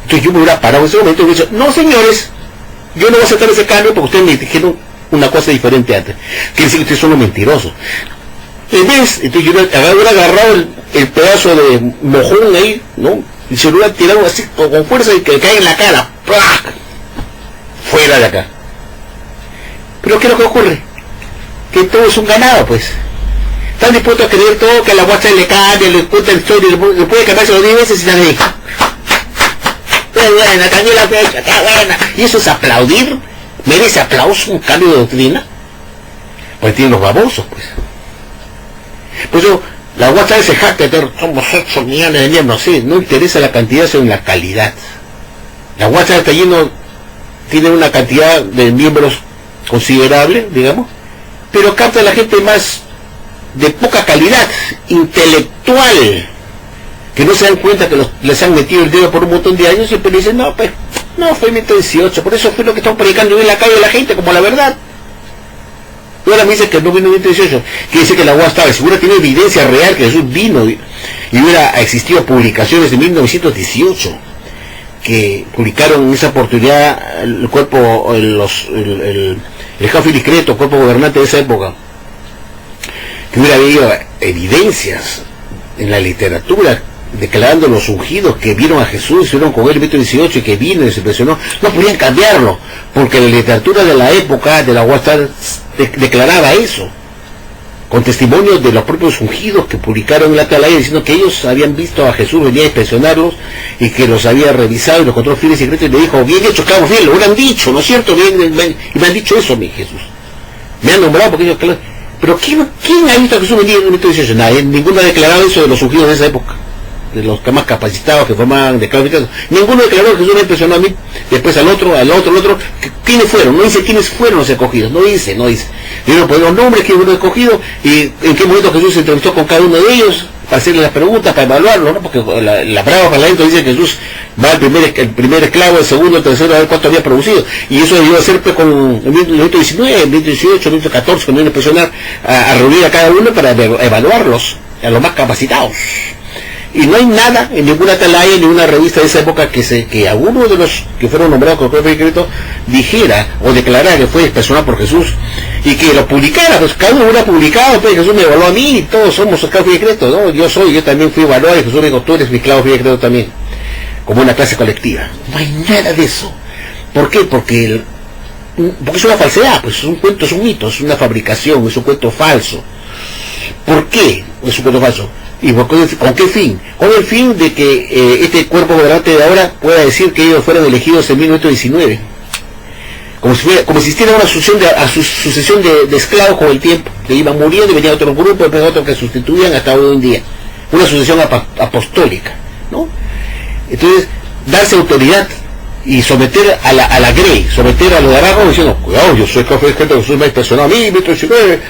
Entonces yo me hubiera parado en ese momento y hubiera dicho, no señores, yo no voy a aceptar ese cambio porque ustedes me dijeron una cosa diferente antes. Quiere decir que ustedes son los mentirosos. En vez, entonces yo hubiera agarrado el pedazo de mojón ahí, ¿no? Y se lo hubiera tirado así con fuerza y que le cae en la cara. ¡Plac! Fuera de acá. Pero ¿qué es lo que ocurre? Que todo es un ganado, pues. Están dispuestos a creer todo, que a la guacha le cambia, le cuenta el historia, le puede cambiarse los 10 veces y están ahí. ¡Qué buena! Cambió la fecha, qué buena. Y eso es aplaudir. ¿Merece aplauso un cambio de doctrina? Pues tienen los babosos, pues. Pues yo, la WhatsApp se jacta de somos 8 millones de miembros, sí, no interesa la cantidad, sino la calidad. La WhatsApp está lleno, tiene una cantidad de miembros considerable, digamos, pero capta a la gente más de poca calidad, intelectual, que no se dan cuenta que les han metido el dedo por un montón de años y siempre dicen, no, pues, no, fue 18, por eso fue lo que estamos predicando en la calle a la gente, como la verdad. Y ahora me dice que no vino en 18, quiere decir que la UAS estaba segura, tiene evidencia real que Jesús vino y hubiera existido publicaciones de 1918 que publicaron en esa oportunidad el cuerpo, el jefe discreto, el cuerpo gobernante de esa época, que hubiera habido evidencias en la literatura declarando los ungidos que vieron a Jesús, estuvieron con él en 18 y que vino y se impresionó, no podían cambiarlo, porque la literatura de la época de la WhatsApp declaraba eso, con testimonios de los propios ungidos que publicaron en la Atalaya diciendo que ellos habían visto a Jesús venir a inspeccionarlos y que los había revisado y los encontró fieles y secretos y le dijo, bien hecho, claro, fiel, lo hubieran dicho, ¿no es cierto? Y me han dicho eso a mí, Jesús. Me han nombrado porque ellos, claro. Pero ¿quién ha visto a Jesús venir en 18? Nadie, ninguno ha declarado eso de los ungidos de esa época, de los más capacitados que formaban de clasificados. Ninguno declaró que Jesús me impresionó a mí, después al otro. ¿Quiénes fueron? No dice quiénes fueron los escogidos, no dice. Dieron por los nombres que fueron escogidos y en qué momento Jesús se entrevistó con cada uno de ellos para hacerle las preguntas, para evaluarlo, ¿no? Porque la brava parlamento dice que Jesús va al primer esclavo, el segundo, el tercero, a ver cuánto había producido. Y eso debió hacer pues con el 1919, el 1918, el 1914, cuando iban a impresionar a reunir a cada uno para evaluarlos, a los más capacitados. Y no hay nada en ninguna atalaya, en ninguna revista de esa época que alguno de los que fueron nombrados con el jefe secreto dijera o declarara que fue inspeccionado por Jesús y que lo publicara. Pues cada uno hubiera publicado, pues Jesús me evaluó a mí, todos somos esclavos de secreto, ¿no? Yo también fui evaluado y Jesús me dijo, tú eres mi esclavo de secreto también, como una clase colectiva. No hay nada de eso. ¿Por qué? Porque es una falsedad, pues es un cuento, es un mito, es una fabricación, es un cuento falso. ¿Por qué es un cuento falso? ¿Y con qué fin? Con el fin de que este cuerpo gobernante de ahora pueda decir que ellos fueron elegidos en 1919. Como si existiera una sucesión de esclavos con el tiempo, que iban muriendo y venía otro grupo, después otros que sustituían hasta hoy en día. Una sucesión apostólica, ¿no? Entonces, darse autoridad y someter a la grey, someter a los de abajo diciendo, cuidado, yo soy jefe de gente, Jesús me ha impresionado a mí, 1919,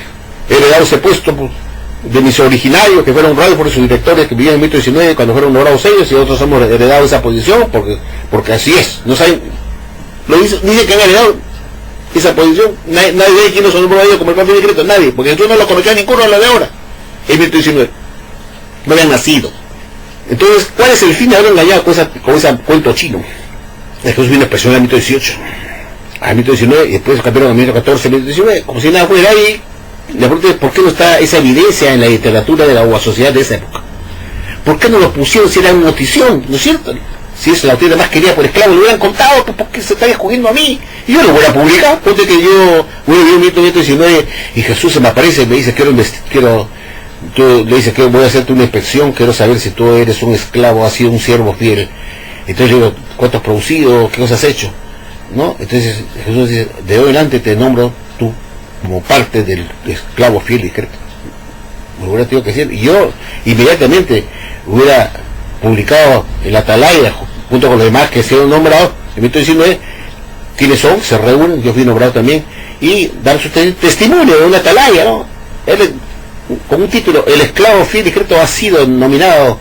he heredado ese puesto de mis originarios que fueron honrados por sus directores que vivían en 1919 cuando fueron honrados ellos y nosotros hemos heredado esa posición porque así es. No saben, dice que han heredado esa posición, nadie ve quién nos nombró a ellos como el jefe secreto, nadie, porque Jesús no lo conocía ninguno a la de ahora, en 1919, no habían nacido. Entonces, ¿cuál es el fin de haber engañado con ese cuento chino? Jesús vino a expresión en 1918, a 1919 y después cambiaron a 1914, 1919, como si nada fuera ahí. La pregunta es, ¿por qué no está esa evidencia en la literatura de la sociedad de esa época? ¿Por qué no lo pusieron si era una notición? ¿No es cierto? Si es la doctrina más querida por esclavo, lo hubieran contado, pues, ¿por qué se está escogiendo a mí? Y yo lo voy a publicar, ponte que yo voy a vivir en 1919 y Jesús se me aparece y me dice, tú le dices que voy a hacerte una inspección, quiero saber si tú eres un esclavo, has sido un siervo fiel. Entonces yo digo, ¿cuánto has producido? ¿Qué cosas has hecho? ¿No? Entonces Jesús dice, de hoy en adelante te nombro tú como parte del esclavo fiel y discreto. Me hubiera tenido que decir, y yo inmediatamente hubiera publicado en la Atalaya junto con los demás que se han nombrado en 1919 quiénes son, se reúnen, yo fui nombrado también, y dar su testimonio de una Atalaya, ¿no? Con un título, el esclavo fiel y discreto ha sido nominado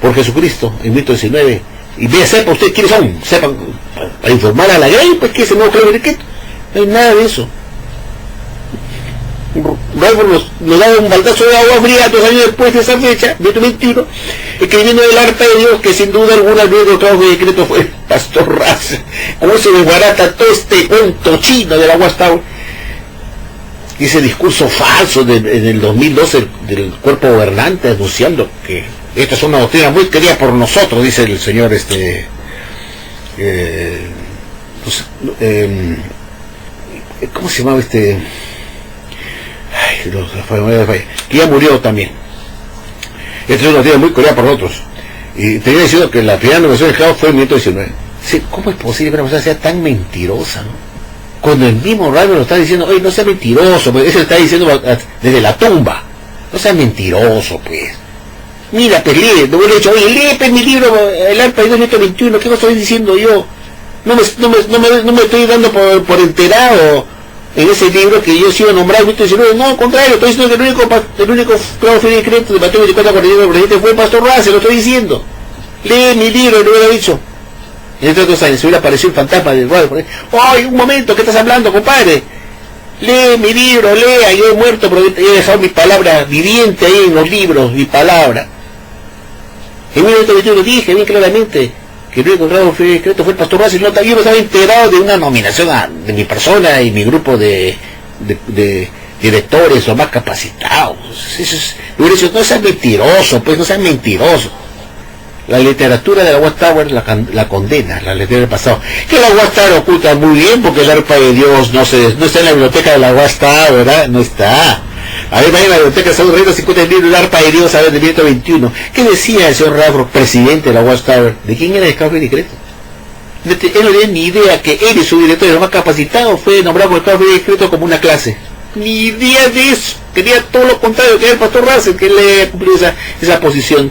por Jesucristo en 1919, y sepa usted quiénes son, sepan, para informar a la grey, pues que es el nuevo esclavo fiel y discreto. No hay nada de eso. nos da un baldazo de agua fría 2 años después de esa fecha, 2021, escribiendo el arpa de Dios, que sin duda alguna el único trabajo de decreto fue el pastor Raz. ¿Cómo se desbarata todo este cuento chino de la Watchtower? Y ese discurso falso en el 2012 del cuerpo gobernante anunciando que esta es una doctrina muy querida por nosotros, dice el señor ¿cómo se llamaba que ya murió también? Esta es una doctrina muy querida por nosotros, y tenía diciendo que la primera nominación de esclavos fue en 1919. Sí, ¿cómo es posible que una persona sea tan mentirosa, no? Cuando el mismo radio lo está diciendo, oye, no sea mentiroso, pues eso lo está diciendo desde la tumba. No sea mentiroso, pues. Mira, pues lee, no hubiera dicho, oye, lee pues mi libro, el arpa de 2021, ¿qué estoy diciendo yo? No me estoy dando por enterado en ese libro que yo sigo nombrado en 2019, no, al contrario, estoy diciendo que el único clavo fiel y decreto de Mateo 24:41 fue el pastor Raz, se lo estoy diciendo. Lee mi libro, lo hubiera dicho. En estos 2 años se hubiera aparecido el fantasma del radio por ahí. ¡Ay, un momento! ¿Qué estás hablando, compadre? Lee mi libro, lea, yo he muerto, pero he dejado mi palabra viviente ahí en los libros, mi palabra. En 1921 dije bien claramente que el único grado fue discreto fue el pastor Raz, y yo no estaba enterado de una nominación de mi persona y mi grupo de directores o más capacitados. Eso es, no seas mentiroso, pues no seas mentiroso. La literatura de la Watchtower la condena, la literatura del pasado. Que la Watchtower oculta muy bien, porque el arpa de Dios no está en la biblioteca de la Watchtower, ¿verdad? No está. A ver, vaya a la biblioteca de Estados Unidos, 50 libros, el arpa de Dios, a ver, de 1921. ¿Qué decía el señor Ravro, presidente de la Watchtower? ¿De quién era el esclavo fiel y discreto? Él no tenía ni idea que él y su director, el más capacitado, fue nombrado por el esclavo fiel y discreto como una clase. Ni idea de eso. Quería todo lo contrario, que era el pastor Raz, que le cumplió esa posición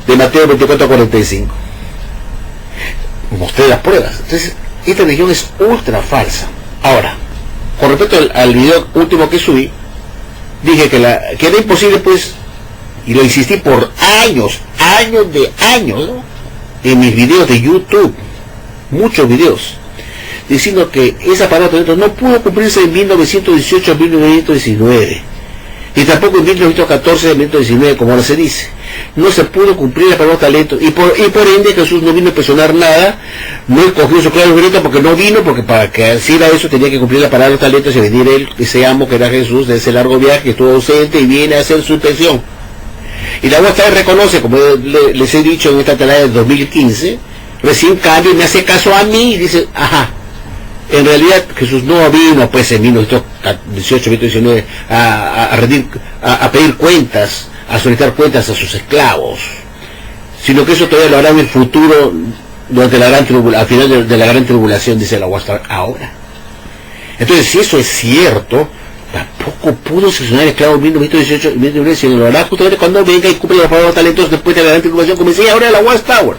de Mateo 24:45. Mostré las pruebas. Entonces, esta religión es ultra falsa. Ahora, con respecto al video último que subí, dije que era imposible, pues, y lo insistí por años, ¿no? En mis videos de YouTube, muchos videos, diciendo que esa palabra no pudo cumplirse en 1918 a 1919. Y tampoco en 1914 a 1919, como ahora se dice. No se pudo cumplir la palabra talento, y por ende Jesús no vino a impresionar nada, no escogió su clave violeta porque no vino, porque para que hiciera eso tenía que cumplir la palabra de los talentos y venir él, ese amo que era Jesús, de ese largo viaje, que estuvo ausente y viene a hacer su inspección. Y la Watchtower reconoce, como les he dicho en esta tarea del 2015, recién cambia y me hace caso a mí y dice, ajá, en realidad Jesús no vino pues en 1918, 1919 a pedir cuentas, a solicitar cuentas a sus esclavos, sino que eso todavía lo hará en el futuro, durante la gran tribulación, al final de la gran tribulación, dice la Watchtower ahora. Entonces, si eso es cierto, tampoco pudo seleccionar el esclavo en 1918 y 1919, sino lo hará justamente cuando venga y cumple la palabra de talentos después de la gran tribulación, como decía ahora la Watchtower.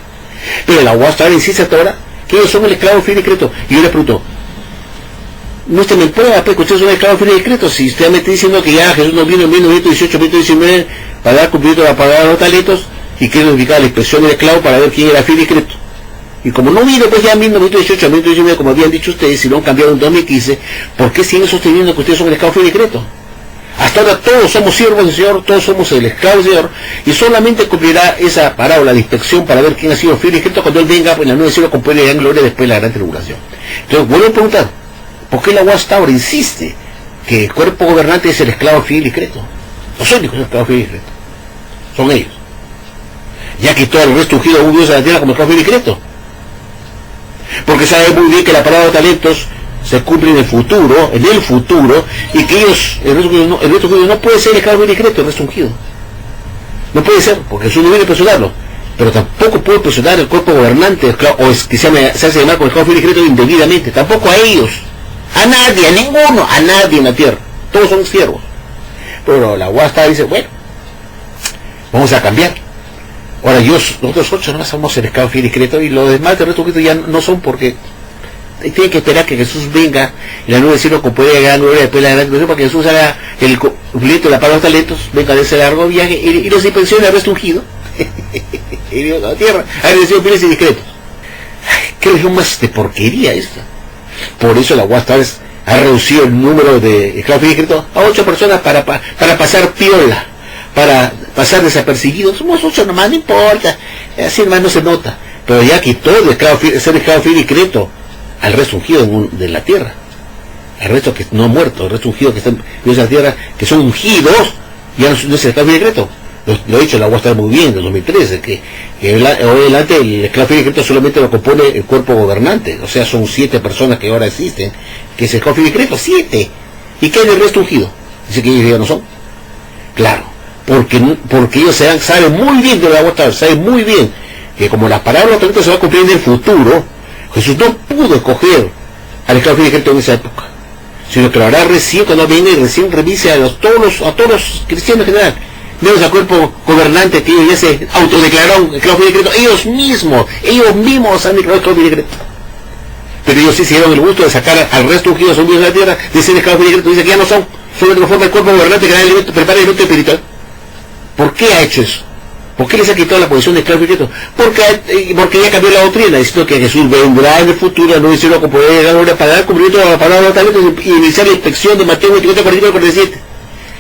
Pero la Watchtower insiste hasta ahora que ellos son el esclavo fiel y discreto. Y yo les pregunto, muéstrame prueba, pues, que ustedes son el esclavo fiel y discreto. Si usted me está diciendo que ya Jesús no vino en 1918, 1919 para dar cumplimiento a la palabra de los talentos, y quiere verificar la expresión del esclavo para ver quién era fiel y discreto. Y como no vino pues ya en 1918, 1919, como habían dicho ustedes, si no han cambiado en 2015, ¿por qué siguen sosteniendo que ustedes son el esclavo fiel y discreto? Hasta ahora todos somos siervos del Señor, todos somos el esclavo del Señor, y solamente cumplirá esa parábola de inspección para ver quién ha sido fiel y discreto cuando Él venga en la nueva cielo con poder y gran gloria después de la gran tribulación. Entonces vuelvo a preguntar, ¿por qué la Watchtower insiste que el cuerpo gobernante es el esclavo fiel y discreto? No son los esclavos fiel y discreto, son ellos. Ya que todo el resto ungido un Dios de la tierra como esclavo fiel y discreto. Porque sabe muy bien que la palabra de talentos se cumple en el futuro, y que ellos, el resto ungido no puede ser el esclavo fiel y discreto, el resto ungido. No puede ser, porque Jesús no viene a presionarlo. Pero tampoco puede presionar el cuerpo gobernante, o es que se hace llamar con el esclavo fiel y discreto indebidamente, tampoco a ellos. A nadie, a ninguno, a nadie en la tierra. Todos son siervos. Pero la Watchtower dice, bueno, vamos a cambiar. Ahora nosotros 8 no somos el esclavo fiel y discreto, y los demás del resto ya no son, porque tienen que esperar que Jesús venga y la nueva cielo con poder llegar a la gloria después de la gran tribulación, para que Jesús haga el cumplimiento de la palabra de los talentos, venga de ese largo viaje y los inspeccione al resto ungido. Y Dios a la tierra, hay sido fieles y discretos. Ay, qué religión más de porquería esta. Por eso la Watchtower ha reducido el número de esclavos discretos a 8 personas para pasar piola, para pasar desapercibidos. Somos 8 nomás, no importa, así nomás no se nota. Pero ya quitó de ser esclavo fiel y discreto al resto ungido de la tierra, al resto que no ha muerto, el resto ungido que están en la tierra, que son ungidos, ya no es esclavo fiel y discreto. Lo he dicho, la voy a estar muy bien, en 2013, que hoy adelante el esclavo fiel y discreto solamente lo compone el cuerpo gobernante, o sea, son 7 personas que ahora existen, que es el esclavo fiel y discreto, 7. ¿Y qué hay del resto ungido? Dice que ellos ya no son. Claro, porque ellos saben muy bien de la voy a estar, saben muy bien que como la parábola también se va a cumplir en el futuro, Jesús no pudo escoger al esclavo fiel y discreto en esa época, sino que lo hará recién cuando venga y recién revise a todos los cristianos en general, menos al cuerpo gobernante que ellos ya se autodeclararon esclavos fiel y discreto, ellos mismos han declarado esclavos fiel y discreto. Pero ellos sí se dieron el gusto de sacar al resto ungidos de la tierra, de ser esclavos fiel y discreto, dice que ya no son, solo de forma el cuerpo gobernante que prepara el alimento espiritual. ¿Por qué ha hecho eso? ¿Por qué les ha quitado la posición de esclavo fiel y discreto? Porque ya cambió la doctrina, diciendo que Jesús vendrá en el futuro, no decirlo como poder llegar para dar cumplimiento a la palabra de talentos y iniciar la inspección de Mateo 24, 45 y 47.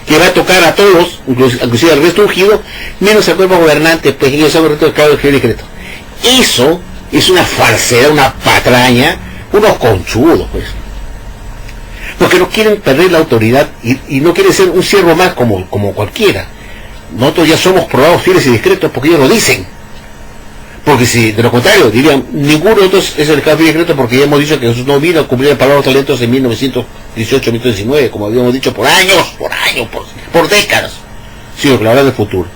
Que va a tocar a todos, inclusive al resto ungido, menos al cuerpo gobernante, pues ellos son el resto de esclavos fiel y discreto. Eso es una falsedad, una patraña, unos conchudos, pues. Porque no quieren perder la autoridad y no quieren ser un siervo más como cualquiera. Nosotros ya somos probados fieles y discretos porque ellos lo dicen. Porque si de lo contrario dirían, ninguno de nosotros es el esclavo fiel y discreto, porque ya hemos dicho que Jesús no vino a cumplir el palabra de los talentos en 1918-1919, como habíamos dicho por décadas, sino que la verdad del futuro.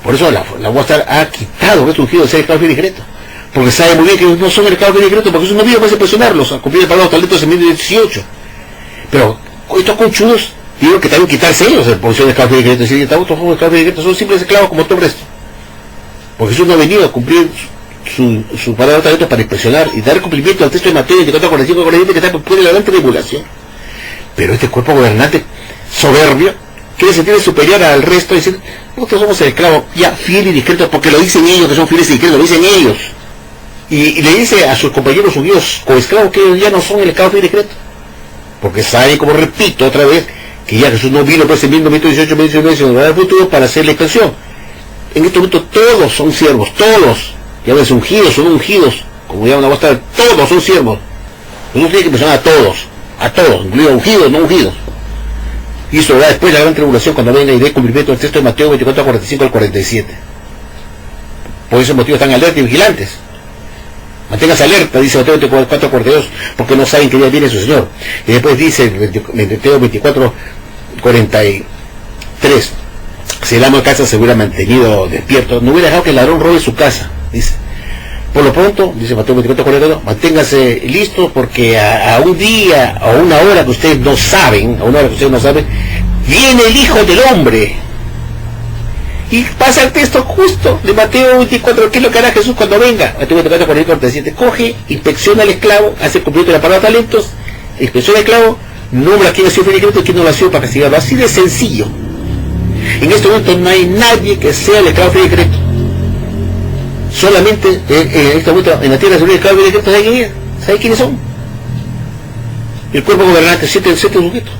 Por eso la UASTAR ha quitado el ungido de ser esclavo fiel y discreto, porque sabe muy bien que no son el esclavo fiel y discreto, porque Jesús no vino para presionarlos a cumplir el palabra de los talentos en 1918. Pero estos conchudos digo que también quitarse ellos la posición de esclavo fiel y discreto, es decir, estamos todos esclavos fiel y discreto, son simples esclavos como todo el resto. Porque Jesús no ha venido a cumplir su palabra de talento para impresionar y dar cumplimiento al texto de Mateo 24, 45 y 47 que está después de la gran tribulación. Pero este cuerpo gobernante soberbio quiere sentirse superior al resto y decir, nosotros somos el esclavo ya fiel y discreto, porque lo dicen ellos que son fieles y discretos, lo dicen ellos. Y le dice a sus compañeros unidos con esclavos que ellos ya no son el esclavo fiel y discreto. Porque saben, como repito otra vez, que ya Jesús no vino pues en 1918, sino en el futuro para hacer la expresión. En este momento todos son siervos, todos, ya ves, ungidos, son ungidos, como llaman a mostrar, todos son siervos. Uno tiene que mencionar a todos, incluidos ungidos, no ungidos. Y eso verá después de la gran tribulación cuando venga y dé cumplimiento del texto de Mateo 24, 45 al 47. Por ese motivo están alerta y vigilantes. Manténgase alerta, dice Mateo 24, 42, porque no saben que ya viene su Señor. Y después dice Mateo 24, 43. Si el amo de casa se hubiera mantenido despierto, no hubiera dejado que el ladrón robe su casa, dice. Por lo pronto, dice Mateo 24, 42, manténgase listo porque a un día, a una hora que ustedes no saben, viene el Hijo del Hombre. Y pasa el texto justo de Mateo 24, ¿qué es lo que hará Jesús cuando venga? Mateo 24, 47, coge, inspecciona al esclavo, hace el cumplimiento de la palabra de talentos, inspecciona al esclavo, nombra a quién ha sido fiel y discreto y quién no lo ha sido para castigarlo. Así de sencillo. En este momento no hay nadie que sea el esclavo fiel y discreto. Solamente en este momento en la tierra se el esclavo fiel y discreto. ¿Sabe quiénes son? El cuerpo gobernante, 7 sujetos.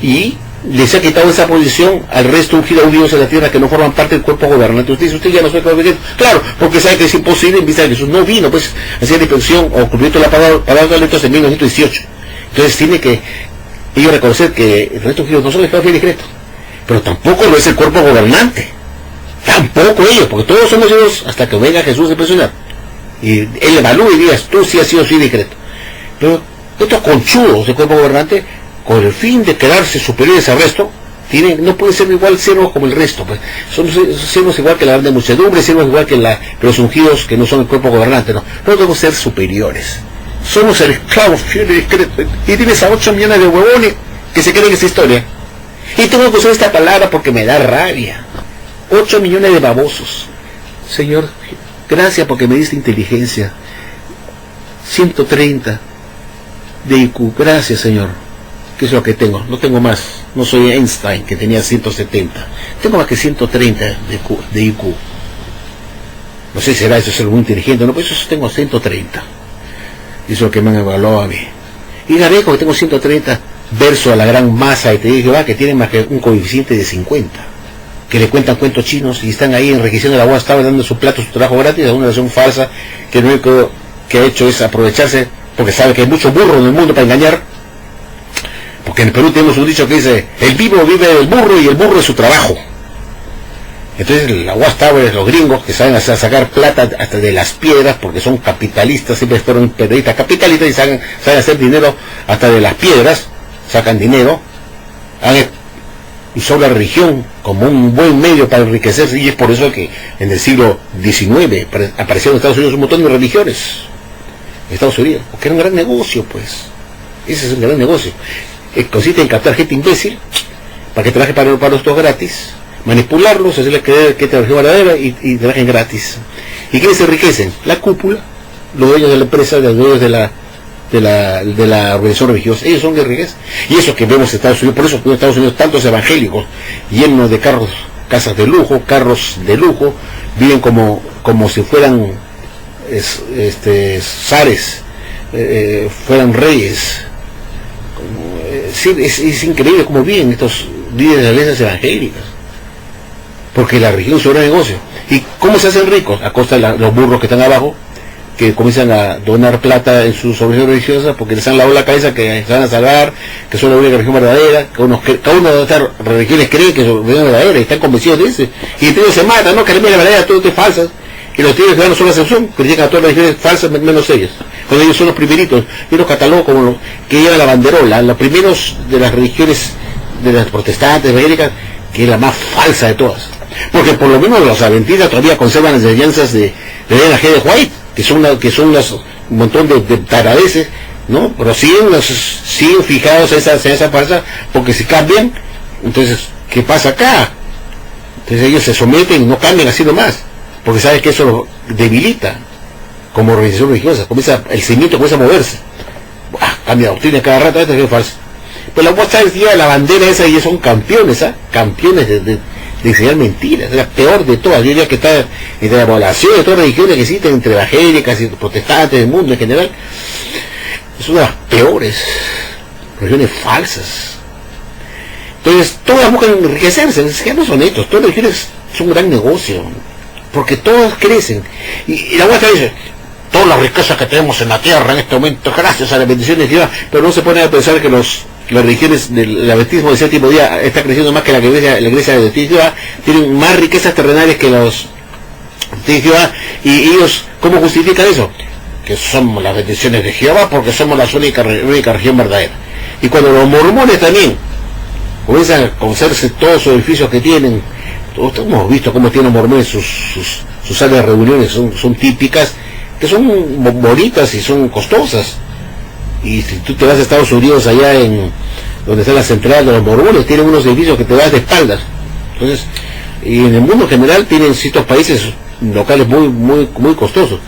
Y les ha quitado esa posición al resto ungido unidos en la tierra que no forman parte del cuerpo gobernante. Usted dice, usted ya no soy esclavo fiel y discreto. Claro, porque sabe que es imposible en vista de que Jesús no vino pues a hacer la inspección o cumplimiento de la palabra de talentos en 1918. Entonces tiene que ellos reconocer que el resto ungidos no son esclavos fiel y discreto. Pero tampoco lo es el cuerpo gobernante, tampoco ellos, porque todos somos ellos hasta que venga Jesús a impresionar y él evalúe y diga, tú sí has sido fiel y discreto. Pero estos conchudos del cuerpo gobernante, con el fin de quedarse superiores al resto, no pueden ser igual siervos como el resto, pues. Son siervos igual que la grande muchedumbre, siervos igual que los ungidos que no son el cuerpo gobernante, no podemos ser superiores. Somos el esclavo fiel y discreto, y tienes a 8 millones de huevones que se creen esa historia. Y tengo que usar esta palabra porque me da rabia. 8 millones de babosos. Señor, gracias porque me diste inteligencia. 130 de IQ. Gracias, Señor. ¿Qué es lo que tengo? No tengo más. No soy Einstein, que tenía 170. Tengo más que 130 de IQ. No sé si será eso ser muy inteligente. No, pues eso tengo 130. Eso es lo que me han evaluado a mí. Y Garejo, que tengo 130, verso a la gran masa de Testigos de Jehová, que tienen más que un coeficiente de 50, que le cuentan cuentos chinos y están ahí enriqueciendo la Watchtower, dando su plato, su trabajo gratis a una nación falsa, que lo único que ha hecho es aprovecharse, porque sabe que hay mucho burro en el mundo para engañar. Porque en el Perú tenemos un dicho que dice, el vivo vive del burro y el burro es su trabajo. Entonces la Watchtower, los gringos que saben sacar plata hasta de las piedras, porque son capitalistas, siempre fueron periodistas capitalistas y saben hacer dinero hasta de las piedras, sacan dinero, han usado la religión como un buen medio para enriquecerse, y es por eso que en el siglo XIX aparecieron en Estados Unidos un montón de religiones, en Estados Unidos, porque era un gran negocio, pues. Ese es un gran negocio. Consiste en captar gente imbécil para que trabaje para nosotros gratis, manipularlos, hacerles creer que es religión verdadera y trabajen gratis. ¿Y quiénes se enriquecen? La cúpula, los dueños de la empresa, los dueños de la organización religiosa. Ellos son de riqueza. Y eso que vemos en Estados Unidos, por eso en Estados Unidos tantos evangélicos llenos de carros, casas de lujo, carros de lujo, viven como si fueran zares, fueran reyes. Es increíble cómo viven estos líderes de las iglesias evangélicas, porque la religión es un gran negocio. ¿Y cómo se hacen ricos? A costa de los burros que están abajo, que comienzan a donar plata en sus organizaciones religiosas porque les han lavado la cabeza que se van a salvar, que son la única religión verdadera, que cada una de estas religiones cree que es religión verdadera y están convencidos de eso, y entre ellos se matan, no, que la verdadera, todo es falsas, y los tíos que no son la excepción, critican a todas las religiones falsas menos ellos, cuando ellos son los primeritos. Yo los catalogo como los que llevan la banderola, los primeros de las religiones de las protestantes, evangélicas, que es la más falsa de todas, porque por lo menos los adventistas todavía conservan las enseñanzas de Ellen G. de White, que son un montón de taradeces, ¿no? Pero siguen fijados en esa falsa, porque si cambian, entonces, ¿qué pasa acá? Entonces ellos se someten y no cambian así nomás, porque saben que eso lo debilita como organización religiosa, el cimiento comienza a moverse, cambia doctrina cada rato, esto es falso. Pues la Watchtower lleva la bandera esa y son campeones, campeones de enseñar mentiras, es la peor de todas. Yo diría que está entre la población de todas las religiones que existen, entre evangélicas y protestantes del mundo en general, es una de las peores religiones falsas. Entonces todas buscan enriquecerse, es que no son estos, todas las religiones son un gran negocio, porque todas crecen, y la Watchtower dice, todas las riquezas que tenemos en la tierra en este momento, gracias a las bendiciones de Dios, pero no se pone a pensar que las religiones del adventismo del séptimo día está creciendo más que la iglesia de Jehová, tienen más riquezas terrenales que los de Jehová, y ellos, ¿cómo justifican eso? Que somos las bendiciones de Jehová porque somos la única religión verdadera. Y cuando los mormones también comienzan a conocerse todos sus edificios que tienen, todos hemos visto cómo tienen los mormones sus salas de reuniones, son típicas, que son bonitas y son costosas. Y si tú te vas a Estados Unidos, allá donde está la central de los mormones, tienen unos edificios que te vas de espaldas. Entonces, y en el mundo en general tienen ciertos países locales muy costosos.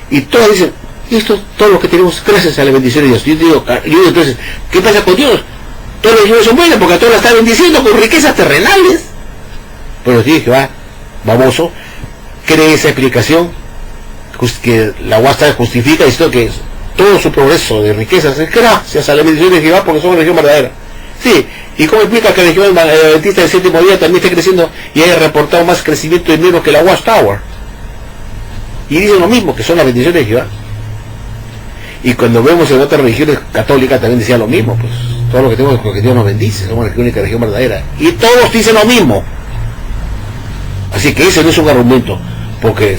Y todos dicen, y esto todo lo que tenemos gracias a la bendición de Dios. Yo digo entonces, ¿qué pasa con Dios? Todas las religiones son buenas porque todos la están bendiciendo con riquezas terrenales. Pero sí, que baboso, cree esa explicación que la Watchtower justifica diciendo que todo su progreso de riquezas es gracias a la bendición de Jehová porque somos religión verdadera. Sí, ¿y cómo explica que la religión adventista del séptimo día también está creciendo y haya reportado más crecimiento de dinero que la Watchtower? Y dicen lo mismo, que son las bendiciones de Jehová. Y cuando vemos en otras religiones católicas también decían lo mismo, pues todo lo que tenemos es porque Dios nos bendice, somos la única religión verdadera. Y todos dicen lo mismo. Así que ese no es un argumento, porque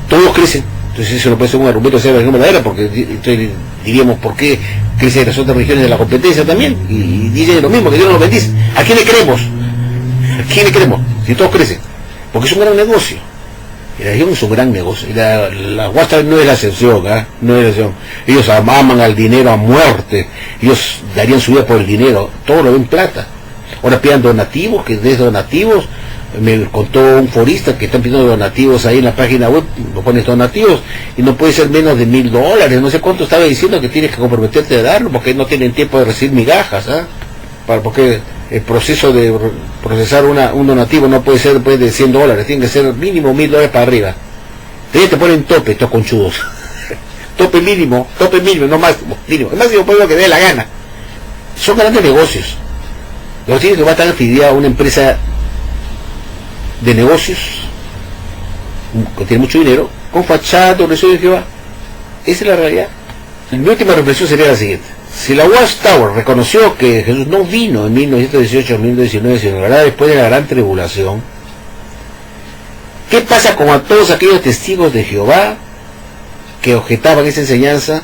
todos crecen. Entonces eso no puede ser un argumento de ser la religión verdadera, porque entonces diríamos, ¿por qué crecen las otras religiones de la competencia también? Y dicen lo mismo, que Dios nos bendice. ¿A quién le creemos? ¿A quién le creemos? Si todos crecen. Porque es un gran negocio. Y la religión es un gran negocio. Y la Watchtower no es la excepción, no es la excepción. Ellos aman al dinero a muerte. Ellos darían su vida por el dinero. Todo lo ven plata. Ahora pidan donativos, que des donativos. Me contó un forista que están pidiendo donativos ahí en la página web, lo pones donativos y no puede ser menos de $1,000, no sé cuánto estaba diciendo que tienes que comprometerte a darlo porque no tienen tiempo de recibir migajas, porque el proceso de procesar un donativo no puede ser después de $100, tiene que ser mínimo $1,000 para arriba. Entonces te ponen tope estos conchudos. tope mínimo, no máximo, mínimo, el máximo puede lo que dé la gana. Son grandes negocios. Los tiene que va a estar afiliado a una empresa de negocios que tiene mucho dinero, con fachada, organización de Jehová. Esa es la realidad. Mi última reflexión sería la siguiente: si la Watchtower reconoció que Jesús no vino en 1918 o 1919, sino la verdad después de la gran tribulación, ¿qué pasa con a todos aquellos testigos de Jehová que objetaban esa enseñanza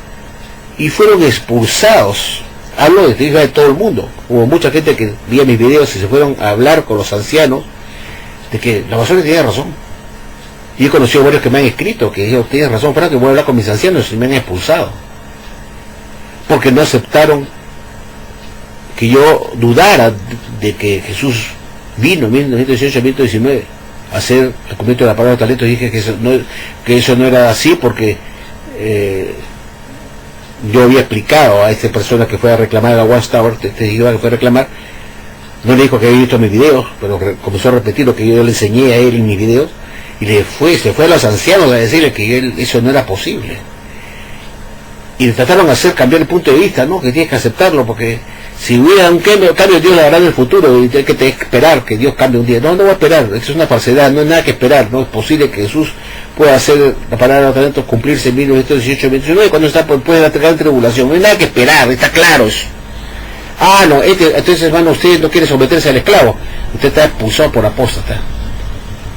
y fueron expulsados? Hablo de todo el mundo. Hubo mucha gente que vía mis videos y se fueron a hablar con los ancianos de que la basura tenía razón. Y he conocido varios que me han escrito que ellos tienen razón, pero que voy a hablar con mis ancianos y me han expulsado porque no aceptaron que yo dudara de que Jesús vino en 1918 1919 a hacer el cumplimiento de la palabra de talento. Y dije que eso no era así porque yo había explicado a esta persona que fue a reclamar a la Watchtower, que fue a reclamar, no le dijo que había visto mis videos, pero comenzó a repetir lo que yo le enseñé a él en mis videos, y se fue a los ancianos a decirle que eso no era posible. Y le trataron de hacer cambiar el punto de vista, ¿no? Que tienes que aceptarlo, porque si hubiera un cambio, Dios lo hará en el futuro, y hay que esperar que Dios cambie un día. No voy a esperar, eso es una falsedad, no hay nada que esperar. No es posible que Jesús pueda hacer la palabra de los talentos cumplirse en 1918, 1919, cuando está después de la gran tribulación. No hay nada que esperar, está claro eso. No, entonces, hermano, usted no quiere someterse al esclavo, usted está expulsado por apóstata.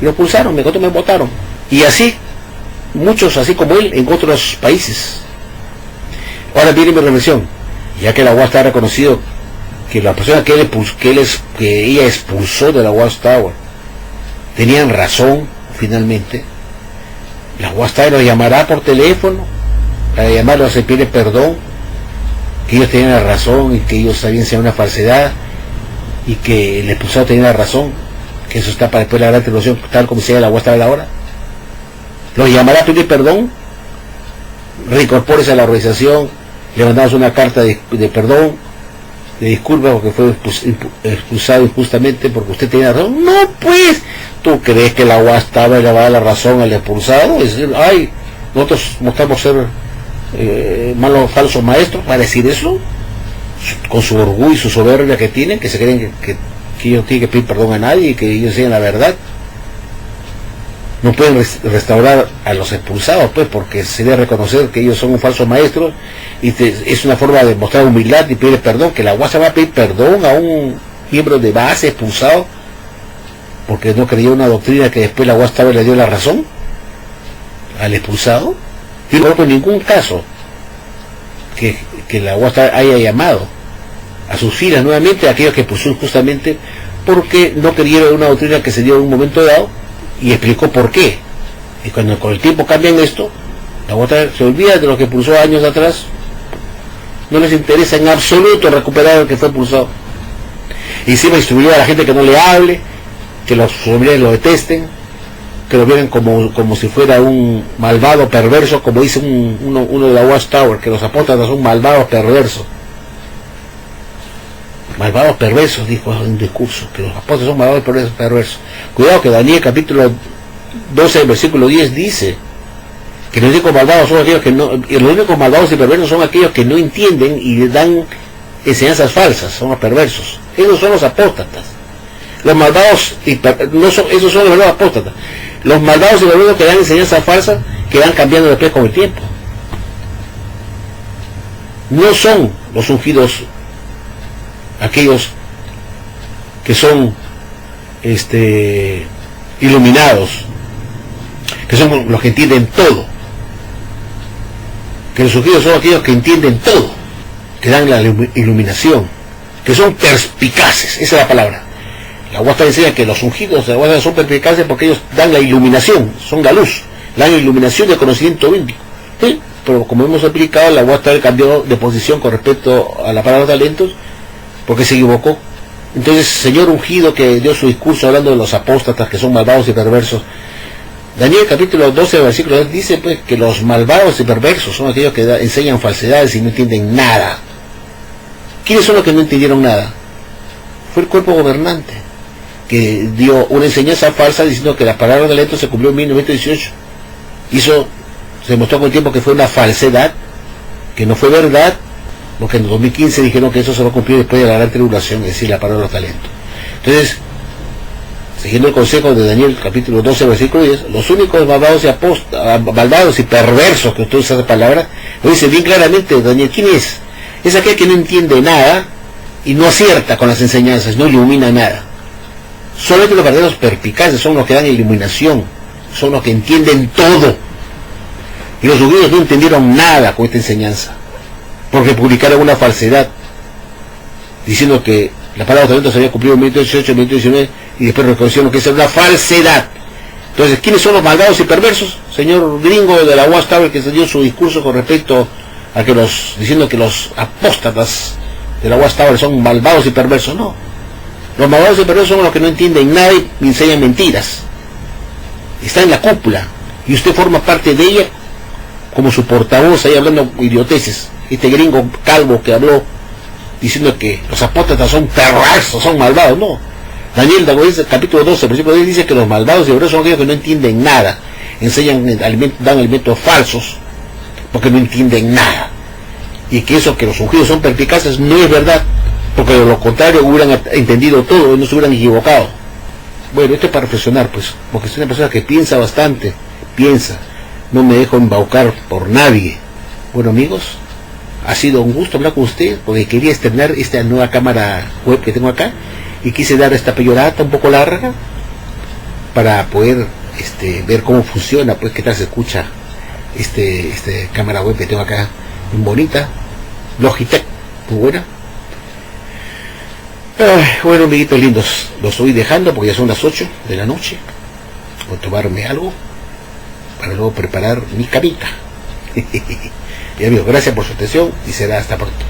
Y lo expulsaron, me votaron. Y así, muchos así como él, en otros países. Ahora viene mi reflexión, ya que la UAS está reconocido que la persona que ella expulsó de la Watchtower tenían razón finalmente. La Watchtower los llamará por teléfono para llamarlos a pedir perdón, que ellos tenían la razón y que ellos sabían ser una falsedad y que el expulsado tenía la razón, que eso está para después de la gran tribulación, tal como se llama la Watchtower ahora. Los llamará a pedir perdón, reincorpórese a la organización, le mandamos una carta de perdón, de disculpa porque fue expulsado injustamente porque usted tenía razón. No, pues, ¿tú crees que la Watchtower le va a dar la razón al expulsado? Es decir, nosotros mostramos ser malos, falsos maestros para decir eso, con su orgullo y su soberbia que tienen, que se creen que ellos tienen que pedir perdón a nadie y que ellos digan la verdad. No pueden restaurar a los expulsados, pues, porque sería reconocer que ellos son un falso maestro, y es una forma de mostrar humildad y pedir perdón. Que la UAS va a pedir perdón a un miembro de base expulsado porque no creyó una doctrina que después la UAS le dio la razón al expulsado. Y no conozco ningún caso que la UAS haya llamado a sus filas nuevamente a aquellos que expulsó injustamente porque no creyeron una doctrina que se dio en un momento dado, y explicó por qué. Y cuando con el tiempo cambian esto, la UAS se olvida de lo que expulsó años atrás. No les interesa en absoluto recuperar el que fue expulsado. Y encima instruir a la gente que no le hable, que los familiares lo detesten, que lo vean como si fuera un malvado perverso, como dice uno de la Watchtower, que los apóstoles son malvados perversos. Malvados perversos, dijo en un discurso, que los apóstoles son malvados perversos. Cuidado que Daniel capítulo 12 versículo 10 dice que los únicos malvados son aquellos que no, y los únicos malvados y perversos son aquellos que no entienden y le dan enseñanzas falsas, son los perversos. Esos son los apóstatas. Los malvados esos son los verdaderos apóstatas. Los malvados y perversos que dan enseñanzas falsas, que van cambiando después con el tiempo. No son los ungidos aquellos que son iluminados, que son los que entienden todo. Que los ungidos son aquellos que entienden todo, que dan la iluminación, que son perspicaces. Esa es la palabra. La UAS enseña que los ungidos de la UAS son perspicaces porque ellos dan la iluminación, son la luz, dan la iluminación del conocimiento bíblico. ¿Sí? Pero como hemos explicado, la UAS cambió de posición con respecto a la palabra talentos porque se equivocó. Entonces, señor ungido que dio su discurso hablando de los apóstatas que son malvados y perversos, Daniel capítulo 12 versículo 2 dice pues que los malvados y perversos son aquellos que enseñan falsedades y no entienden nada. ¿Quiénes son los que no entendieron nada? Fue el cuerpo gobernante que dio una enseñanza falsa diciendo que la palabra de talento se cumplió en 1918. Hizo Se demostró con el tiempo que fue una falsedad, que no fue verdad, porque en 2015 dijeron que eso se va a cumplir después de la gran tribulación, es decir, la parábola de los talentos. Entonces, siguiendo el consejo de Daniel capítulo 12 versículo 10, los únicos malvados y perversos que usted usa esa palabra, lo dice bien claramente Daniel. ¿Quién es? Es aquel que no entiende nada y no acierta con las enseñanzas, no ilumina nada. Solamente los verdaderos perspicaces son los que dan iluminación, son los que entienden todo. Y los judíos no entendieron nada con esta enseñanza, porque publicaron una falsedad, diciendo que la palabra de los talentos se había cumplido en 2018, 2019, y después reconocieron que esa era una falsedad. Entonces, ¿quiénes son los malvados y perversos? Señor gringo de la Watchtower, que se dio su discurso con respecto a que diciendo que los apóstatas de la Watchtower son malvados y perversos. No, los malvados y perversos son los que no entienden nada y enseñan mentiras. Está en la cúpula y usted forma parte de ella como su portavoz ahí hablando idioteces. Este gringo calvo que habló diciendo que los apóstatas son perversos, son malvados. No, Daniel capítulo 12 versículo 10 dice que los malvados y perversos son aquellos que no entienden nada, dan alimentos falsos porque no entienden nada, y que eso que los ungidos son perspicaces no es verdad, porque de lo contrario hubieran entendido todo y no se hubieran equivocado. Bueno, esto es para reflexionar, pues, porque soy una persona que piensa bastante, no me dejo embaucar por nadie. Bueno, amigos, ha sido un gusto hablar con usted, porque quería estrenar esta nueva cámara web que tengo acá, y quise dar esta peyorata un poco larga, para poder ver cómo funciona, pues qué tal se escucha este cámara web que tengo acá, muy bonita, Logitech, muy buena. Bueno, amiguitos lindos, los voy dejando porque ya son las 8 de la noche. Voy a tomarme algo para luego preparar mi camita. Y amigos, gracias por su atención y será hasta pronto.